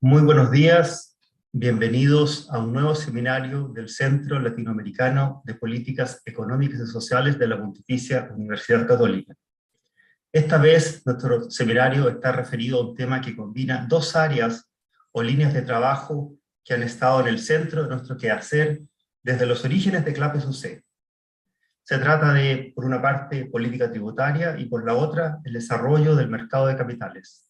Muy buenos días, bienvenidos a un nuevo seminario del Centro Latinoamericano de Políticas Económicas y Sociales de la Pontificia Universidad Católica. Esta vez nuestro seminario está referido a un tema que combina dos áreas o líneas de trabajo que han estado en el centro de nuestro quehacer desde los orígenes de CLAPES UC. Se trata de, por una parte, política tributaria y por la otra, el desarrollo del mercado de capitales.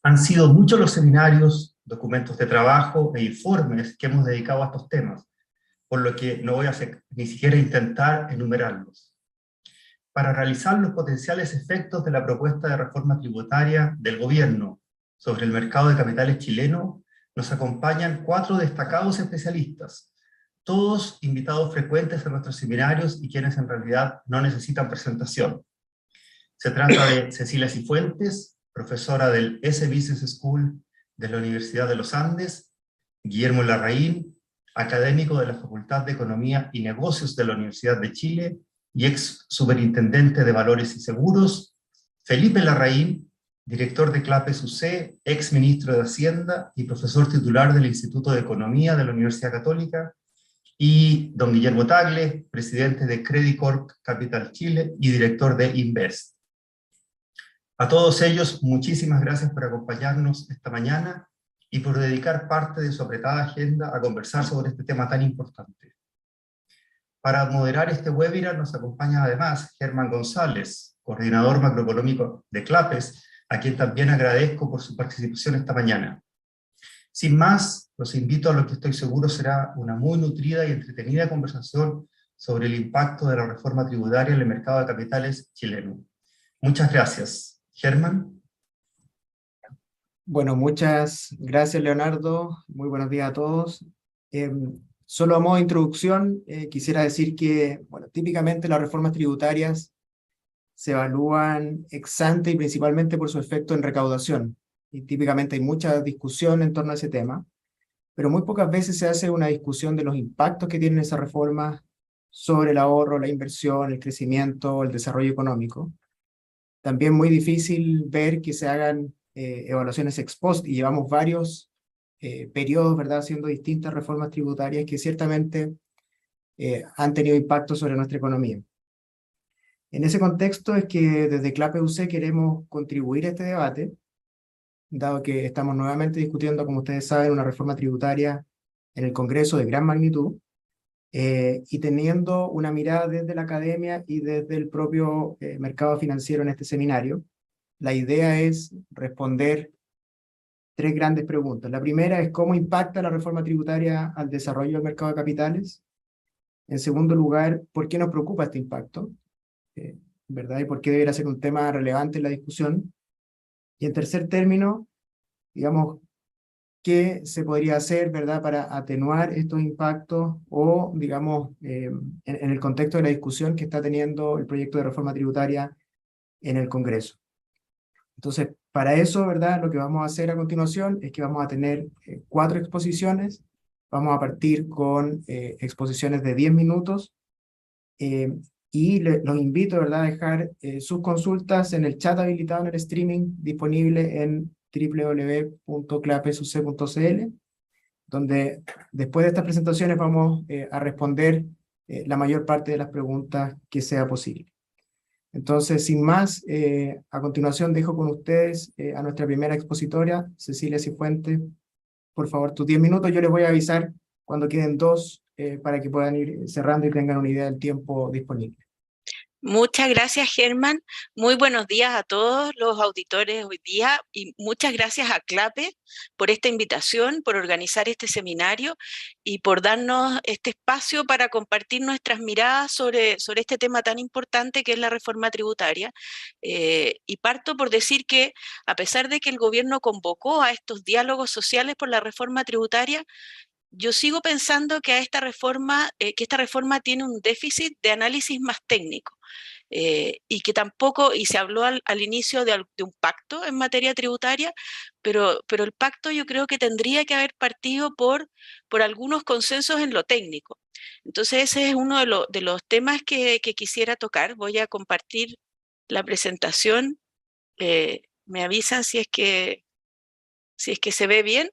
Han sido muchos los seminarios, documentos de trabajo e informes que hemos dedicado a estos temas, por lo que no voy a ni siquiera intentar enumerarlos. Para realizar los potenciales efectos de la propuesta de reforma tributaria del gobierno sobre el mercado de capitales chileno, nos acompañan 4 destacados especialistas, todos invitados frecuentes a nuestros seminarios y quienes en realidad no necesitan presentación. Se trata de Cecilia Cifuentes, profesora del S Business School de la Universidad de los Andes; Guillermo Larraín, académico de la Facultad de Economía y Negocios de la Universidad de Chile y ex superintendente de Valores y Seguros; Felipe Larraín, director de CLAPES UC, ex ministro de Hacienda y profesor titular del Instituto de Economía de la Universidad Católica; y don Guillermo Tagle, presidente de Credit Corp Capital Chile y director de Invest. A todos ellos, muchísimas gracias por acompañarnos esta mañana y por dedicar parte de su apretada agenda a conversar sobre este tema tan importante. Para moderar este webinar nos acompaña además Germán González, coordinador macroeconómico de CLAPES, a quien también agradezco por su participación esta mañana. Sin más, los invito a lo que estoy seguro será una muy nutrida y entretenida conversación sobre el impacto de la reforma tributaria en el mercado de capitales chileno. Muchas gracias. Germán. Bueno, muchas gracias, Leonardo. Muy buenos días a todos. Solo a modo de introducción, quisiera decir que, bueno, típicamente las reformas tributarias se evalúan ex ante y principalmente por su efecto en recaudación. Y típicamente hay mucha discusión en torno a ese tema, pero muy pocas veces se hace una discusión de los impactos que tienen esas reformas sobre el ahorro, la inversión, el crecimiento, el desarrollo económico. También muy difícil ver que se hagan evaluaciones ex post, y llevamos varios periodos, ¿verdad?, haciendo distintas reformas tributarias que ciertamente han tenido impacto sobre nuestra economía. En ese contexto es que desde CLAPES UC queremos contribuir a este debate, dado que estamos nuevamente discutiendo, como ustedes saben, una reforma tributaria en el Congreso de gran magnitud, y teniendo una mirada desde la academia y desde el propio mercado financiero en este seminario. La idea es responder 3 grandes preguntas. La primera es cómo impacta la reforma tributaria al desarrollo del mercado de capitales. En segundo lugar, ¿por qué nos preocupa este impacto? ¿Verdad? Y por qué debería ser un tema relevante en la discusión. Y en tercer término, digamos, ¿qué se podría hacer, verdad, para atenuar estos impactos o, digamos, en el contexto de la discusión que está teniendo el proyecto de reforma tributaria en el Congreso? Entonces, para eso, ¿verdad?, lo que vamos a hacer a continuación es que vamos a tener 4 exposiciones. Vamos a partir con exposiciones de 10 minutos y los invito, ¿verdad?, a dejar sus consultas en el chat habilitado en el streaming disponible en www.clapesuc.cl, donde después de estas presentaciones vamos a responder la mayor parte de las preguntas que sea posible. Entonces, sin más, a continuación dejo con ustedes a nuestra primera expositora, Cecilia Cifuentes. Por favor, tus 10 minutos. Yo les voy a avisar cuando queden 2 para que puedan ir cerrando y tengan una idea del tiempo disponible. Muchas gracias, Germán. Muy buenos días a todos los auditores hoy día y muchas gracias a CLAPES por esta invitación, por organizar este seminario y por darnos este espacio para compartir nuestras miradas sobre este tema tan importante que es la reforma tributaria. Y parto por decir que a pesar de que el gobierno convocó a estos diálogos sociales por la reforma tributaria, yo sigo pensando que esta reforma tiene un déficit de análisis más técnico. Y que tampoco, y se habló al inicio de un pacto en materia tributaria, pero el pacto yo creo que tendría que haber partido por algunos consensos en lo técnico. Entonces ese es uno de los temas que quisiera tocar. Voy a compartir la presentación. Me avisan si es que si es que se ve bien.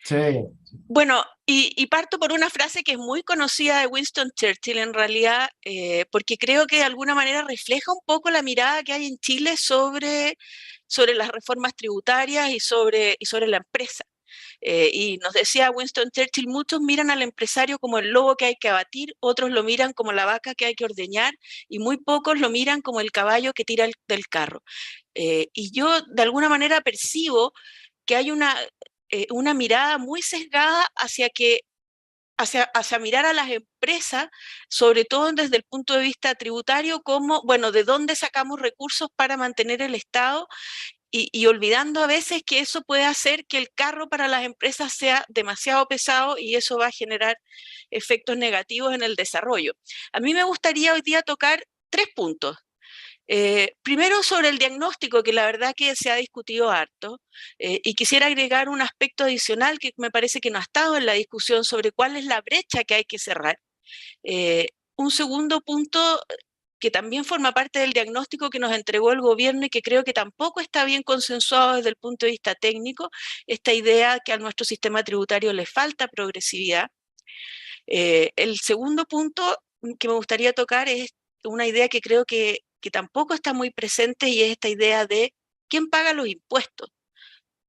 Sí. Bueno, y parto por una frase que es muy conocida de Winston Churchill en realidad, porque creo que de alguna manera refleja un poco la mirada que hay en Chile sobre las reformas tributarias y sobre la empresa. Y nos decía Winston Churchill, muchos miran al empresario como el lobo que hay que abatir, otros lo miran como la vaca que hay que ordeñar, y muy pocos lo miran como el caballo que tira del carro. Y yo de alguna manera percibo que hay una mirada muy sesgada hacia mirar a las empresas, sobre todo desde el punto de vista tributario, como, bueno, de dónde sacamos recursos para mantener el Estado y olvidando a veces que eso puede hacer que el carro para las empresas sea demasiado pesado y eso va a generar efectos negativos en el desarrollo. A mí me gustaría hoy día tocar 3 puntos. Primero sobre el diagnóstico, que la verdad que se ha discutido harto, y quisiera agregar un aspecto adicional que me parece que no ha estado en la discusión sobre cuál es la brecha que hay que cerrar. Un segundo punto que también forma parte del diagnóstico que nos entregó el gobierno y que creo que tampoco está bien consensuado desde el punto de vista técnico, esta idea que a nuestro sistema tributario le falta progresividad. El segundo punto que me gustaría tocar es una idea que creo que tampoco está muy presente y es esta idea de quién paga los impuestos,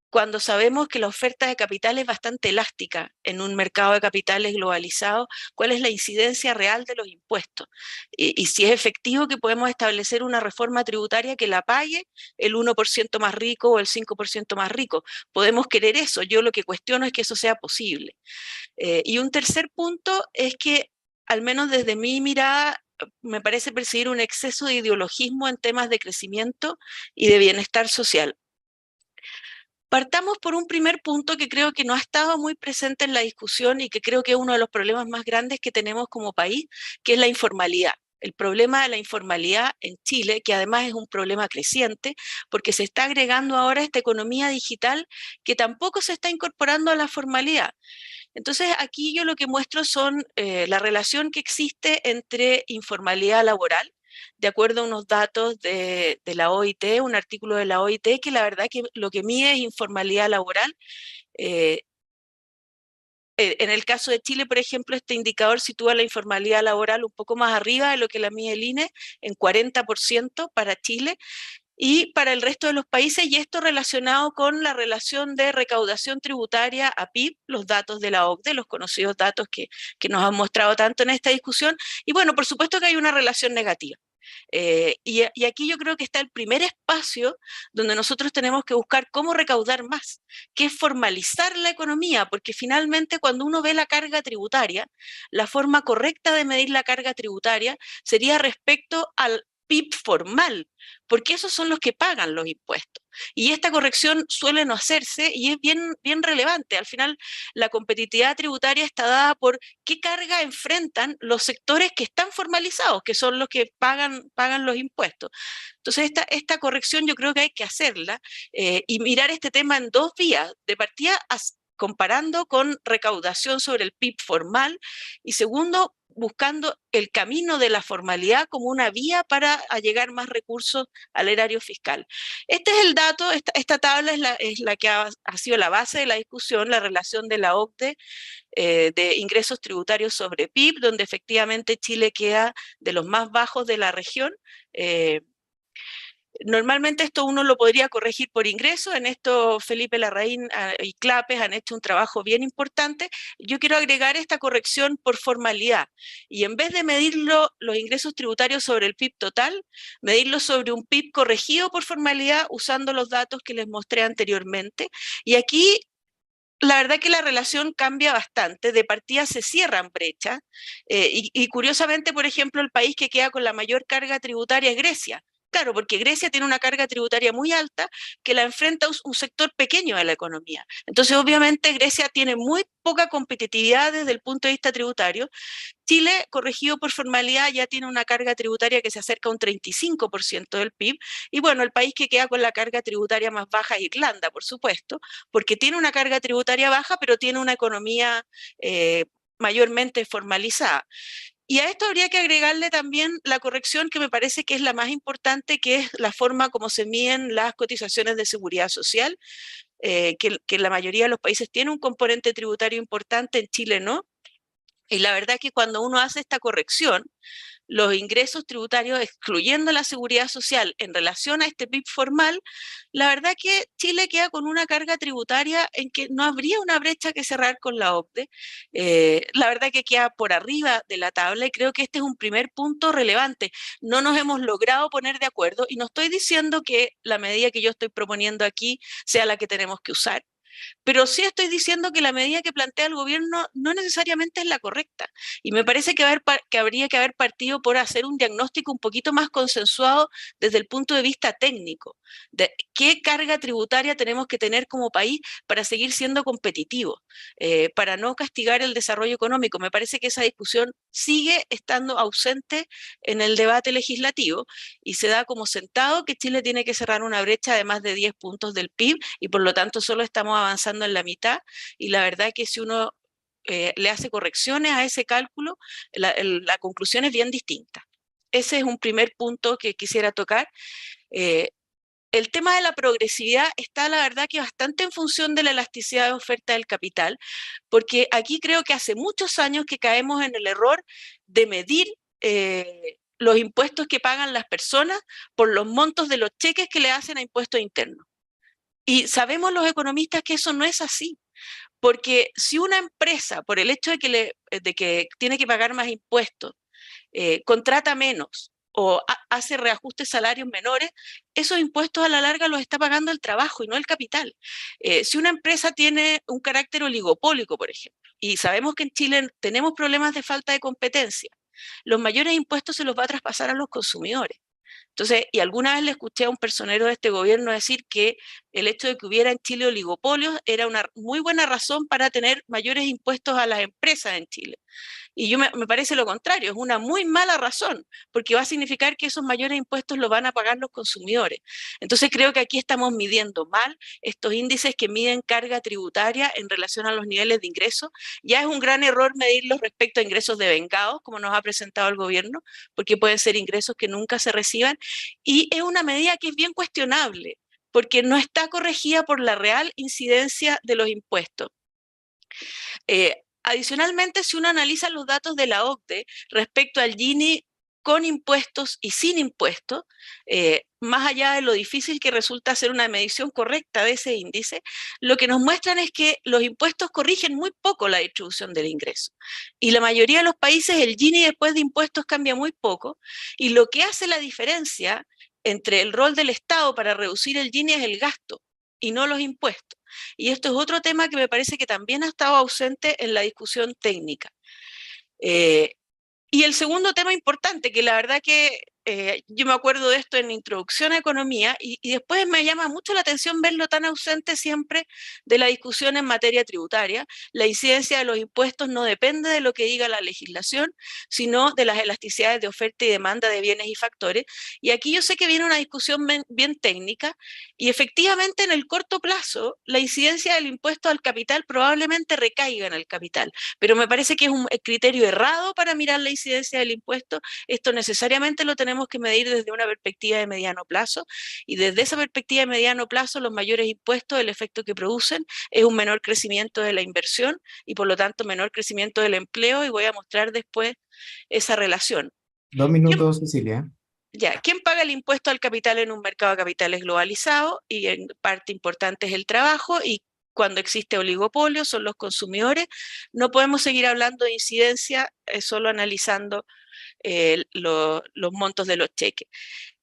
cuando sabemos que la oferta de capital es bastante elástica en un mercado de capitales globalizado, cuál es la incidencia real de los impuestos y si es efectivo que podemos establecer una reforma tributaria que la pague el 1% más rico o el 5% más rico. Podemos querer eso, yo lo que cuestiono es que eso sea posible. Y un tercer punto es que, al menos desde mi mirada, me parece percibir un exceso de ideologismo en temas de crecimiento y de bienestar social. Partamos por un primer punto que creo que no ha estado muy presente en la discusión y que creo que es uno de los problemas más grandes que tenemos como país, que es la informalidad. El problema de la informalidad en Chile, que además es un problema creciente, porque se está agregando ahora esta economía digital que tampoco se está incorporando a la formalidad. Entonces, aquí yo lo que muestro son la relación que existe entre informalidad laboral, de acuerdo a unos datos de la OIT, un artículo de la OIT, que la verdad que lo que mide es informalidad laboral. Eh, en el caso de Chile, por ejemplo, este indicador sitúa la informalidad laboral un poco más arriba de lo que la mide el INE, en 40% para Chile, y para el resto de los países, y esto relacionado con la relación de recaudación tributaria a PIB, los datos de la OCDE, los conocidos datos que nos han mostrado tanto en esta discusión, y bueno, por supuesto que hay una relación negativa. Y aquí yo creo que está el primer espacio donde nosotros tenemos que buscar cómo recaudar más, que es formalizar la economía, porque finalmente cuando uno ve la carga tributaria, la forma correcta de medir la carga tributaria sería respecto al PIB formal, porque esos son los que pagan los impuestos. Y esta corrección suele no hacerse y es bien, bien relevante. Al final, la competitividad tributaria está dada por qué carga enfrentan los sectores que están formalizados, que son los que pagan los impuestos. Entonces, esta corrección yo creo que hay que hacerla y mirar este tema en dos vías. De partida, comparando con recaudación sobre el PIB formal y segundo, buscando el camino de la formalidad como una vía para allegar más recursos al erario fiscal. Este es el dato, esta tabla es la que ha sido la base de la discusión, la relación de la OCDE de ingresos tributarios sobre PIB, donde efectivamente Chile queda de los más bajos de la región. Normalmente esto uno lo podría corregir por ingreso, en esto Felipe Larraín y Clapes han hecho un trabajo bien importante. Yo quiero agregar esta corrección por formalidad y en vez de medirlo los ingresos tributarios sobre el PIB total, medirlo sobre un PIB corregido por formalidad usando los datos que les mostré anteriormente. Y aquí la verdad que la relación cambia bastante, de partida se cierran brechas y curiosamente, por ejemplo, el país que queda con la mayor carga tributaria es Grecia. Claro, porque Grecia tiene una carga tributaria muy alta que la enfrenta un sector pequeño de la economía. Entonces, obviamente, Grecia tiene muy poca competitividad desde el punto de vista tributario. Chile, corregido por formalidad, ya tiene una carga tributaria que se acerca a un 35% del PIB. Y bueno, el país que queda con la carga tributaria más baja es Irlanda, por supuesto, porque tiene una carga tributaria baja, pero tiene una economía mayormente formalizada. Y a esto habría que agregarle también la corrección que me parece que es la más importante, que es la forma como se miden las cotizaciones de seguridad social. que la mayoría de los países tiene un componente tributario importante, en Chile no. Y la verdad que cuando uno hace esta corrección, los ingresos tributarios, excluyendo la seguridad social en relación a este PIB formal, la verdad que Chile queda con una carga tributaria en que no habría una brecha que cerrar con la OCDE. La verdad que queda por arriba de la tabla y creo que este es un primer punto relevante. No nos hemos logrado poner de acuerdo y no estoy diciendo que la medida que yo estoy proponiendo aquí sea la que tenemos que usar. Pero sí estoy diciendo que la medida que plantea el gobierno no necesariamente es la correcta. Y me parece que habría que haber partido por hacer un diagnóstico un poquito más consensuado desde el punto de vista técnico, de qué carga tributaria tenemos que tener como país para seguir siendo competitivos, para no castigar el desarrollo económico. Me parece que esa discusión sigue estando ausente en el debate legislativo y se da como sentado que Chile tiene que cerrar una brecha de más de 10 puntos del PIB y por lo tanto solo estamos avanzando en la mitad, y la verdad que si uno le hace correcciones a ese cálculo, la conclusión es bien distinta. Ese es un primer punto que quisiera tocar. El tema de la progresividad está, la verdad, que bastante en función de la elasticidad de oferta del capital, porque aquí creo que hace muchos años que caemos en el error de medir los impuestos que pagan las personas por los montos de los cheques que le hacen a impuestos internos. Y sabemos los economistas que eso no es así, porque si una empresa, por el hecho de que tiene que pagar más impuestos, contrata menos o hace reajustes salarios menores, esos impuestos a la larga los está pagando el trabajo y no el capital. Si una empresa tiene un carácter oligopólico, por ejemplo, y sabemos que en Chile tenemos problemas de falta de competencia, los mayores impuestos se los va a traspasar a los consumidores. Entonces, y alguna vez le escuché a un personero de este gobierno decir que el hecho de que hubiera en Chile oligopolios era una muy buena razón para tener mayores impuestos a las empresas en Chile. Y me parece lo contrario, es una muy mala razón, porque va a significar que esos mayores impuestos los van a pagar los consumidores. Entonces creo que aquí estamos midiendo mal estos índices que miden carga tributaria en relación a los niveles de ingresos. Ya es un gran error medirlos respecto a ingresos devengados, como nos ha presentado el gobierno, porque pueden ser ingresos que nunca se reciban, y es una medida que es bien cuestionable, porque no está corregida por la real incidencia de los impuestos. Adicionalmente, si uno analiza los datos de la OCDE respecto al Gini con impuestos y sin impuestos, más allá de lo difícil que resulta hacer una medición correcta de ese índice, lo que nos muestran es que los impuestos corrigen muy poco la distribución del ingreso. Y la mayoría de los países el Gini después de impuestos cambia muy poco, y lo que hace la diferencia entre el rol del Estado para reducir el Gini es el gasto y no los impuestos. Y esto es otro tema que me parece que también ha estado ausente en la discusión técnica. Y el segundo tema importante, que la verdad que yo me acuerdo de esto en Introducción a Economía, y después me llama mucho la atención verlo tan ausente siempre de la discusión en materia tributaria. La incidencia de los impuestos no depende de lo que diga la legislación, sino de las elasticidades de oferta y demanda de bienes y factores. Y aquí yo sé que viene una discusión bien técnica, y efectivamente en el corto plazo la incidencia del impuesto al capital probablemente recaiga en el capital, pero me parece que es un criterio errado para mirar la incidencia del impuesto. Esto necesariamente lo tenemos que medir desde una perspectiva de mediano plazo, y desde esa perspectiva de mediano plazo los mayores impuestos, el efecto que producen es un menor crecimiento de la inversión y por lo tanto menor crecimiento del empleo, y voy a mostrar después esa relación. 2 minutos, Cecilia. Ya, ¿quién paga el impuesto al capital en un mercado de capitales globalizado? Y en parte importante es el trabajo, y cuando existe oligopolio son los consumidores. No podemos seguir hablando de incidencia solo analizando los montos de los cheques.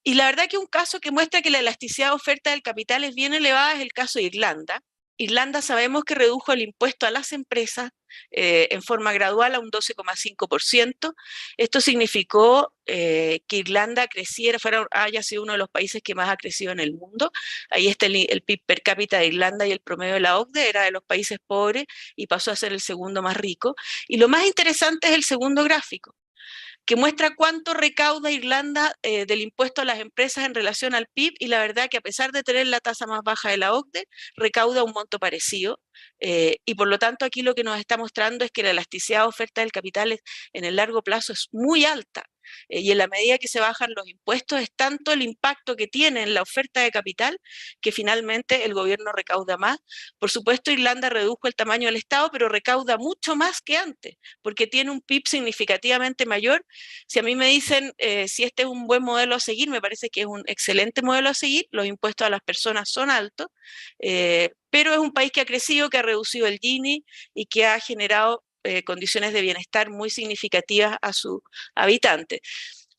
Y la verdad que un caso que muestra que la elasticidad de oferta del capital es bien elevada es el caso de Irlanda. Irlanda sabemos que redujo el impuesto a las empresas en forma gradual a un 12,5%. Esto significó que Irlanda creciera, haya sido uno de los países que más ha crecido en el mundo. Ahí está el PIB per cápita de Irlanda, y el promedio de la OCDE era de los países pobres y pasó a ser el segundo más rico. Y lo más interesante es el segundo gráfico, que muestra cuánto recauda Irlanda del impuesto a las empresas en relación al PIB, y la verdad que a pesar de tener la tasa más baja de la OCDE, recauda un monto parecido, y por lo tanto aquí lo que nos está mostrando es que la elasticidad de oferta del capital en el largo plazo es muy alta. y en la medida que se bajan los impuestos es tanto el impacto que tiene en la oferta de capital que finalmente el gobierno recauda más. Por supuesto, Irlanda redujo el tamaño del Estado, pero recauda mucho más que antes, porque tiene un PIB significativamente mayor. Si a mí me dicen si este es un buen modelo a seguir, me parece que es un excelente modelo a seguir. Los impuestos a las personas son altos, pero es un país que ha crecido, que ha reducido el Gini y que ha generado condiciones de bienestar muy significativas a sus habitantes.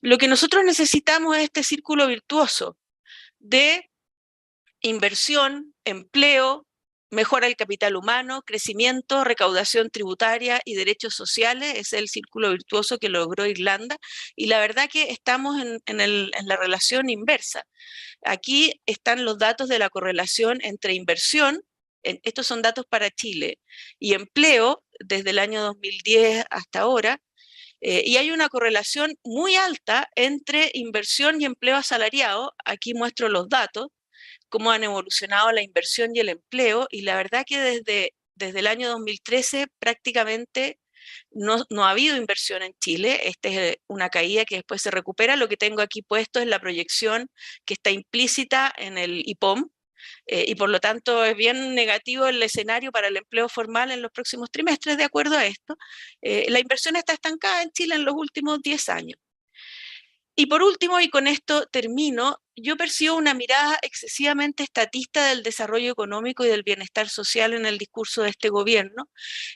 Lo que nosotros necesitamos es este círculo virtuoso de inversión, empleo, mejora del capital humano, crecimiento, recaudación tributaria y derechos sociales. Es el círculo virtuoso que logró Irlanda, y la verdad que estamos en la relación inversa. Aquí están los datos de la correlación entre inversión, estos son datos para Chile, y empleo desde el año 2010 hasta ahora, y hay una correlación muy alta entre inversión y empleo asalariado. Aquí muestro los datos, cómo han evolucionado la inversión y el empleo, y la verdad que desde el año 2013 prácticamente no ha habido inversión en Chile. Esta es una caída que después se recupera. Lo que tengo aquí puesto es la proyección que está implícita en el IPOM, y por lo tanto es bien negativo el escenario para el empleo formal en los próximos trimestres. De acuerdo a esto, la inversión está estancada en Chile en los últimos 10 años. Y por último, y con esto termino, yo percibo una mirada excesivamente estatista del desarrollo económico y del bienestar social en el discurso de este gobierno.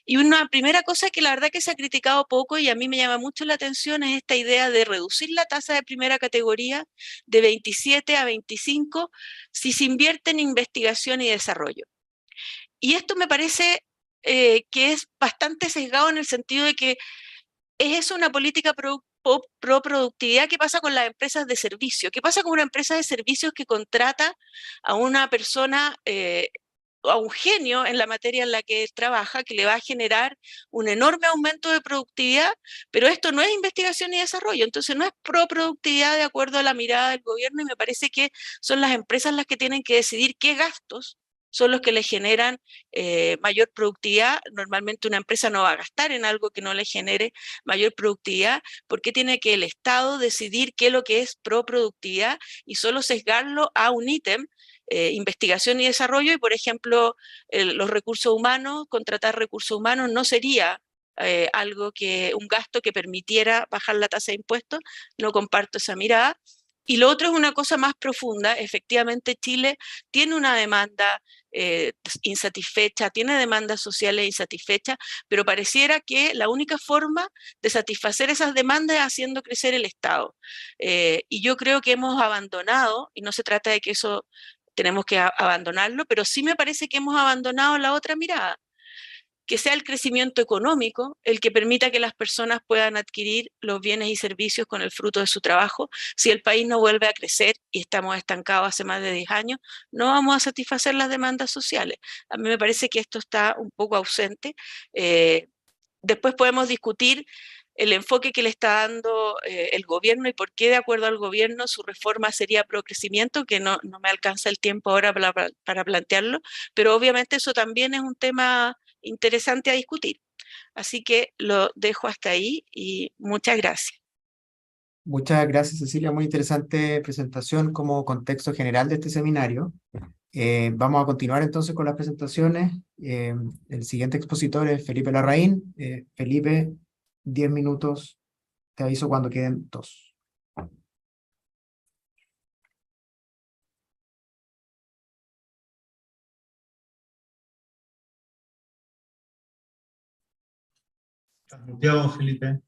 Y una primera cosa que la verdad que se ha criticado poco y a mí me llama mucho la atención es esta idea de reducir la tasa de primera categoría de 27 a 25 si se invierte en investigación y desarrollo. Y esto me parece que es bastante sesgado en el sentido de que es una política pro productividad. ¿Qué pasa con las empresas de servicio? ¿Qué pasa con una empresa de servicios que contrata a una persona, a un genio en la materia en la que trabaja, que le va a generar un enorme aumento de productividad, pero esto no es investigación y desarrollo? Entonces no es pro productividad de acuerdo a la mirada del gobierno, y me parece que son las empresas las que tienen que decidir qué gastos son los que le generan mayor productividad. Normalmente una empresa no va a gastar en algo que no le genere mayor productividad. ¿Por qué tiene que el Estado decidir qué es lo que es pro productividad y solo sesgarlo a un ítem, investigación y desarrollo? Y por ejemplo, los recursos humanos, contratar recursos humanos no sería un gasto que permitiera bajar la tasa de impuestos. No comparto esa mirada. Y lo otro es una cosa más profunda. Efectivamente, Chile tiene una demanda insatisfecha, tiene demandas sociales insatisfechas, pero pareciera que la única forma de satisfacer esas demandas es haciendo crecer el Estado. Y yo creo que hemos abandonado, y no se trata de que eso tenemos que abandonarlo, pero sí me parece que hemos abandonado la otra mirada, que sea el crecimiento económico el que permita que las personas puedan adquirir los bienes y servicios con el fruto de su trabajo. Si el país no vuelve a crecer y estamos estancados hace más de 10 años, no vamos a satisfacer las demandas sociales. A mí me parece que esto está un poco ausente. Después podemos discutir el enfoque que le está dando el gobierno y por qué, de acuerdo al gobierno, su reforma sería pro crecimiento, que no me alcanza el tiempo ahora para plantearlo, pero obviamente eso también es un tema interesante a discutir. Así que lo dejo hasta ahí y muchas gracias. Muchas gracias, Cecilia. Muy interesante presentación como contexto general de este seminario. Vamos a continuar entonces con las presentaciones. El siguiente expositor es Felipe Larraín. Felipe, 10 minutos. Te aviso cuando queden 2. ¿Estás muteado, Felipe?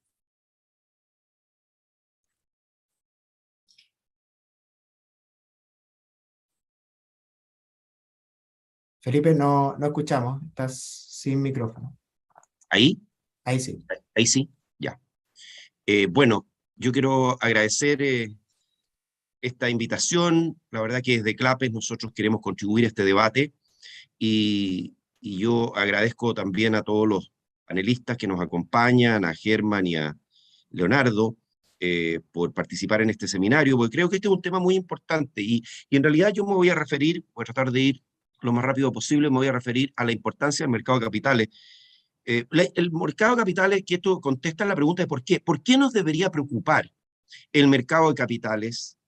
Felipe, no escuchamos. Estás sin micrófono. ¿Ahí? Ahí sí. Ahí sí, ya. Bueno, yo quiero agradecer esta invitación. La verdad que desde CLAPES nosotros queremos contribuir a este debate y yo agradezco también a todos los panelistas que nos acompañan, a Germán y a Leonardo, por participar en este seminario, porque creo que este es un tema muy importante y en realidad yo me voy a referir, voy a tratar de ir lo más rápido posible, me voy a referir a la importancia del mercado de capitales. El mercado de capitales, que esto contesta la pregunta de ¿por qué? ¿Por qué nos debería preocupar el mercado de capitales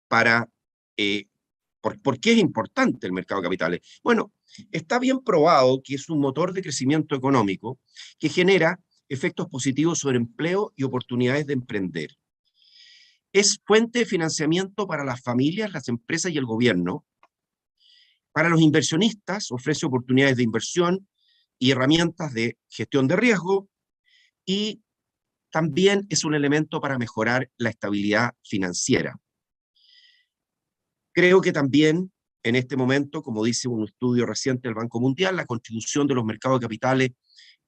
para... ¿Por qué es importante el mercado de capitales? Bueno, está bien probado que es un motor de crecimiento económico que genera efectos positivos sobre empleo y oportunidades de emprender. Es fuente de financiamiento para las familias, las empresas y el gobierno. Para los inversionistas ofrece oportunidades de inversión y herramientas de gestión de riesgo, y también es un elemento para mejorar la estabilidad financiera. Creo que también en este momento, como dice un estudio reciente del Banco Mundial, la contribución de los mercados de capitales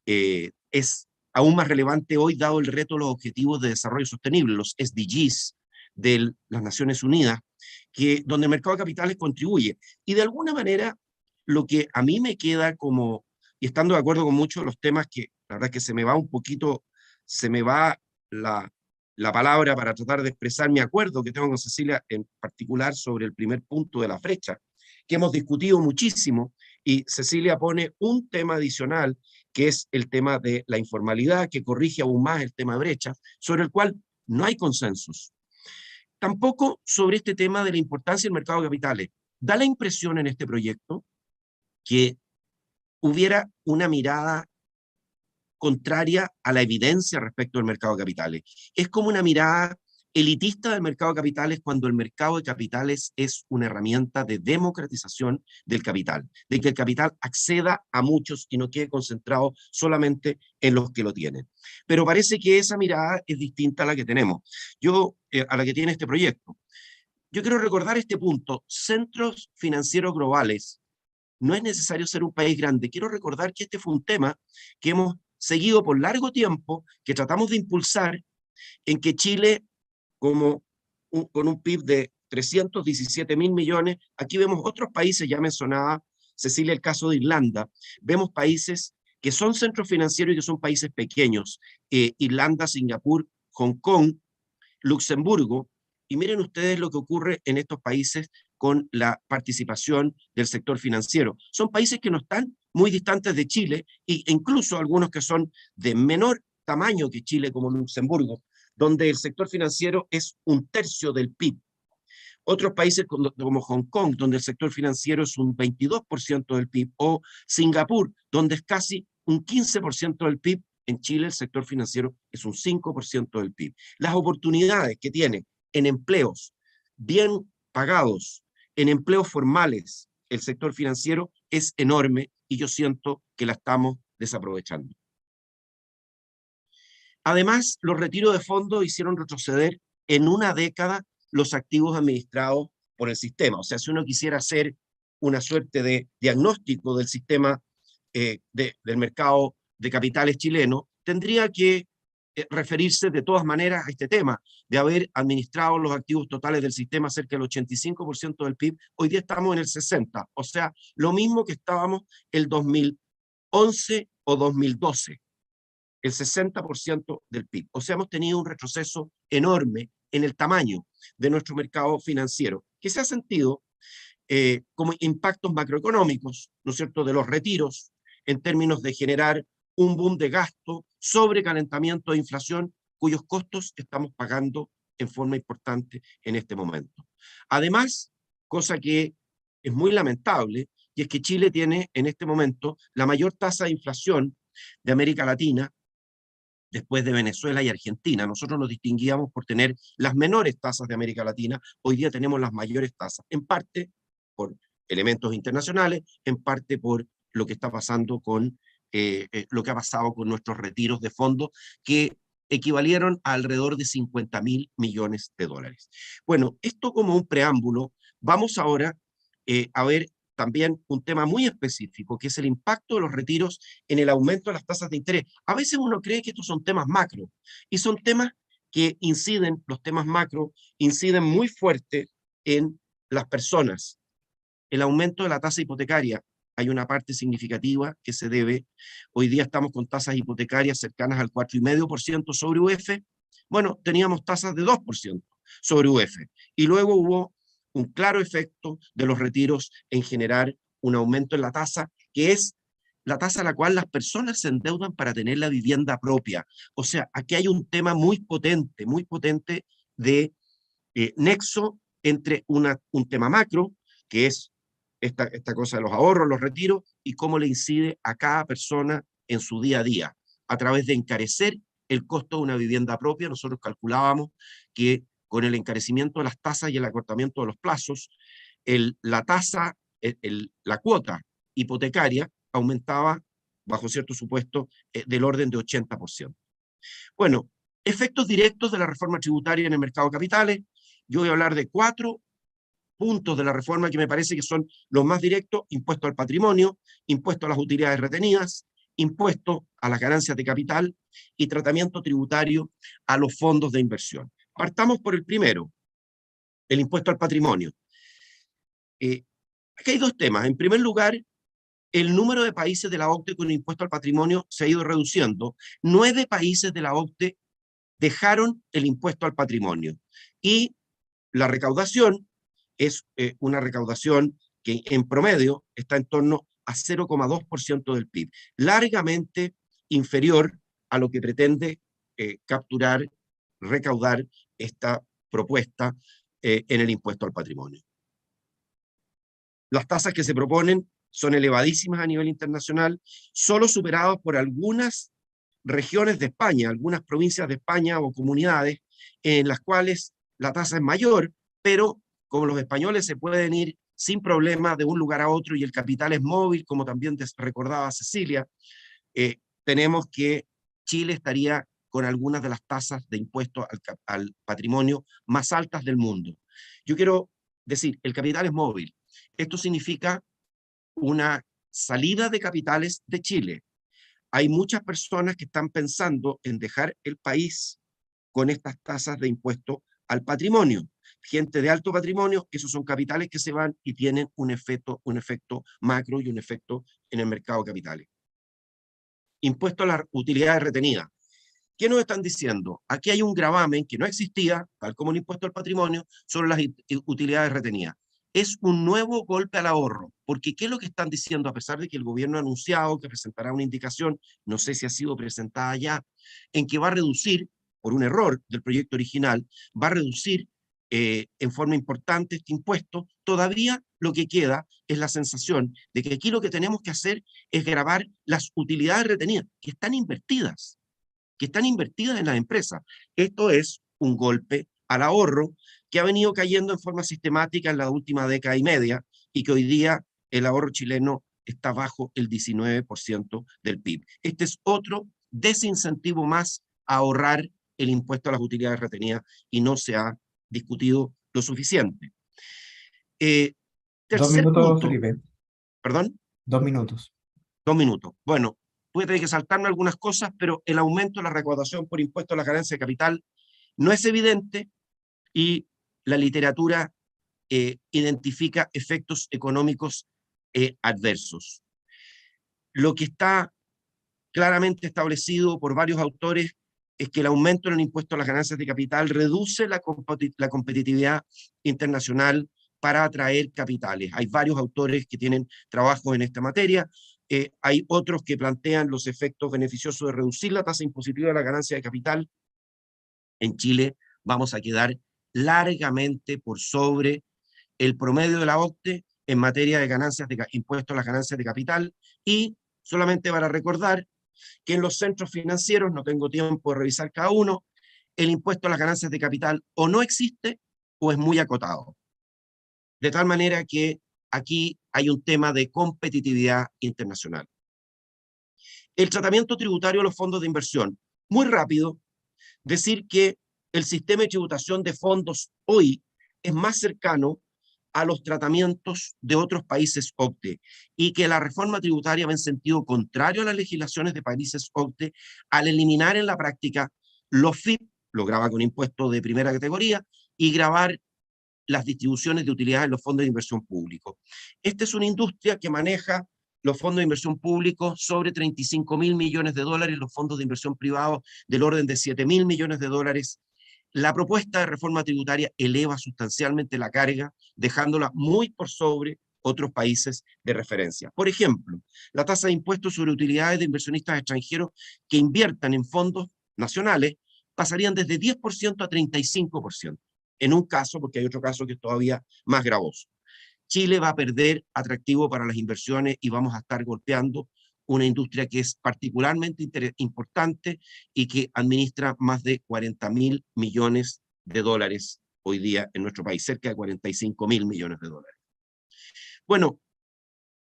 es aún más relevante hoy, dado el reto de los Objetivos de Desarrollo Sostenible, los SDGs de las Naciones Unidas, donde el mercado de capitales contribuye. Y de alguna manera, lo que a mí me queda como, y estando de acuerdo con muchos de los temas que la verdad es que se me va un poquito, se me va la palabra para tratar de expresar mi acuerdo que tengo con Cecilia, en particular sobre el primer punto de la brecha, que hemos discutido muchísimo, y Cecilia pone un tema adicional, que es el tema de la informalidad, que corrige aún más el tema de brecha, sobre el cual no hay consensos. Tampoco sobre este tema de la importancia del mercado de capitales. Da la impresión en este proyecto que hubiera una mirada contraria a la evidencia respecto al mercado de capitales. Es como una mirada elitista del mercado de capitales, cuando el mercado de capitales es una herramienta de democratización del capital, de que el capital acceda a muchos y no quede concentrado solamente en los que lo tienen. Pero parece que esa mirada es distinta a la que tenemos, a la que tiene este proyecto. Yo quiero recordar este punto: centros financieros globales. No es necesario ser un país grande. Quiero recordar que este fue un tema que hemos seguido por largo tiempo, que tratamos de impulsar, en que Chile, con un PIB de 317.000 millones, aquí vemos otros países, ya mencionaba Cecilia el caso de Irlanda, vemos países que son centros financieros y que son países pequeños, Irlanda, Singapur, Hong Kong, Luxemburgo, y miren ustedes lo que ocurre en estos países con la participación del sector financiero. Son países que no están muy distantes de Chile, e incluso algunos que son de menor tamaño que Chile, como Luxemburgo, donde el sector financiero es 1/3 del PIB. Otros países como Hong Kong, donde el sector financiero es un 22% del PIB, o Singapur, donde es casi un 15% del PIB. En Chile el sector financiero es un 5% del PIB. Las oportunidades que tiene en empleos bien pagados, en empleos formales, el sector financiero es enorme, y yo siento que la estamos desaprovechando. Además, los retiros de fondos hicieron retroceder en una década los activos administrados por el sistema. O sea, si uno quisiera hacer una suerte de diagnóstico del sistema del mercado de capitales chileno, tendría que referirse de todas maneras a este tema, de haber administrado los activos totales del sistema cerca del 85% del PIB. Hoy día estamos en el 60%, o sea, lo mismo que estábamos el 2011 o 2012, el 60% del PIB. O sea, hemos tenido un retroceso enorme en el tamaño de nuestro mercado financiero, que se ha sentido como impactos macroeconómicos, ¿no es cierto?, de los retiros, en términos de generar un boom de gasto, sobrecalentamiento de inflación, cuyos costos estamos pagando en forma importante en este momento. Además, cosa que es muy lamentable, y es que Chile tiene en este momento la mayor tasa de inflación de América Latina, después de Venezuela y Argentina. Nosotros nos distinguíamos por tener las menores tasas de América Latina. Hoy día tenemos las mayores tasas, en parte por elementos internacionales, en parte por lo que está pasando con lo que ha pasado con nuestros retiros de fondos, que equivalieron a alrededor de 50.000 millones de dólares. Bueno, esto como un preámbulo. Vamos ahora a ver también un tema muy específico, que es el impacto de los retiros en el aumento de las tasas de interés. A veces uno cree que estos son temas macro, y son temas que inciden, los temas macro, inciden muy fuerte en las personas. El aumento de la tasa hipotecaria, hay una parte significativa que se debe, hoy día estamos con tasas hipotecarias cercanas al 4,5% sobre UF. Bueno, teníamos tasas de 2% sobre UF, y luego hubo un claro efecto de los retiros en generar un aumento en la tasa, que es la tasa a la cual las personas se endeudan para tener la vivienda propia. O sea, aquí hay un tema muy potente de nexo entre un tema macro, que es esta cosa de los ahorros, los retiros, y cómo le incide a cada persona en su día a día, a través de encarecer el costo de una vivienda propia. Nosotros calculábamos que con el encarecimiento de las tasas y el acortamiento de los plazos, la cuota hipotecaria aumentaba, bajo cierto supuesto, del orden de 80%. Bueno, efectos directos de la reforma tributaria en el mercado de capitales. Yo voy a hablar de 4 puntos de la reforma que me parece que son los más directos: impuesto al patrimonio, impuesto a las utilidades retenidas, impuesto a las ganancias de capital y tratamiento tributario a los fondos de inversión. Partamos por el primero, el impuesto al patrimonio. Aquí hay 2 temas. En primer lugar, el número de países de la OCDE con impuesto al patrimonio se ha ido reduciendo. 9 países de la OCDE dejaron el impuesto al patrimonio. Y la recaudación es una recaudación que en promedio está en torno a 0,2% del PIB, largamente inferior a lo que pretende recaudar esta propuesta en el impuesto al patrimonio. Las tasas que se proponen son elevadísimas a nivel internacional, solo superadas por algunas regiones de España, algunas provincias de España o comunidades en las cuales la tasa es mayor, pero como los españoles se pueden ir sin problema de un lugar a otro y el capital es móvil, como también recordaba Cecilia, tenemos que Chile estaría con algunas de las tasas de impuesto al patrimonio más altas del mundo. Yo quiero decir, el capital es móvil. Esto significa una salida de capitales de Chile. Hay muchas personas que están pensando en dejar el país con estas tasas de impuesto al patrimonio. Gente de alto patrimonio, esos son capitales que se van y tienen un efecto macro y un efecto en el mercado de capitales. Impuesto a las utilidades retenidas. ¿Qué nos están diciendo? Aquí hay un gravamen que no existía, tal como el impuesto al patrimonio, sobre las utilidades retenidas. Es un nuevo golpe al ahorro, porque ¿qué es lo que están diciendo? A pesar de que el gobierno ha anunciado que presentará una indicación, no sé si ha sido presentada ya, en que va a reducir, por un error del proyecto original, va a reducir en forma importante este impuesto. Todavía lo que queda es la sensación de que aquí lo que tenemos que hacer es gravar las utilidades retenidas, que están invertidas en las empresas. Esto es un golpe al ahorro que ha venido cayendo en forma sistemática en la última década y media, y que hoy día el ahorro chileno está bajo el 19% del PIB. Este es otro desincentivo más a ahorrar el impuesto a las utilidades retenidas, y no se ha discutido lo suficiente. 2 Tercer minutos, punto. Felipe. ¿Perdón? 2 minutos. 2 minutos. Bueno, puede tener que saltarme algunas cosas, pero el aumento de la recaudación por impuesto a la ganancia de capital no es evidente, y la literatura identifica efectos económicos adversos. Lo que está claramente establecido por varios autores es que el aumento en el impuesto a las ganancias de capital reduce la competitividad internacional para atraer capitales. Hay varios autores que tienen trabajos en esta materia. Hay otros que plantean los efectos beneficiosos de reducir la tasa impositiva de la ganancia de capital. En Chile vamos a quedar largamente por sobre el promedio de la OCDE en materia de impuestos a las ganancias de capital. Y solamente para recordar que en los centros financieros, no tengo tiempo de revisar cada uno, el impuesto a las ganancias de capital o no existe o es muy acotado. De tal manera que aquí hay un tema de competitividad internacional. El tratamiento tributario de los fondos de inversión. Muy rápido, decir que el sistema de tributación de fondos hoy es más cercano a los tratamientos de otros países OCDE, y que la reforma tributaria va en sentido contrario a las legislaciones de países OCDE al eliminar en la práctica los FIP, lo graba con impuestos de primera categoría, y grabar las distribuciones de utilidades en los fondos de inversión públicos. Esta es una industria que maneja los fondos de inversión públicos sobre 35.000 millones de dólares, los fondos de inversión privados del orden de 7.000 millones de dólares. La propuesta de reforma tributaria eleva sustancialmente la carga, dejándola muy por sobre otros países de referencia. Por ejemplo, la tasa de impuestos sobre utilidades de inversionistas extranjeros que inviertan en fondos nacionales pasarían desde 10% a 35%. En un caso, porque hay otro caso que es todavía más gravoso. Chile va a perder atractivo para las inversiones y vamos a estar golpeando una industria que es particularmente importante y que administra más de 40.000 millones de dólares hoy día en nuestro país, cerca de 45.000 millones de dólares. Bueno,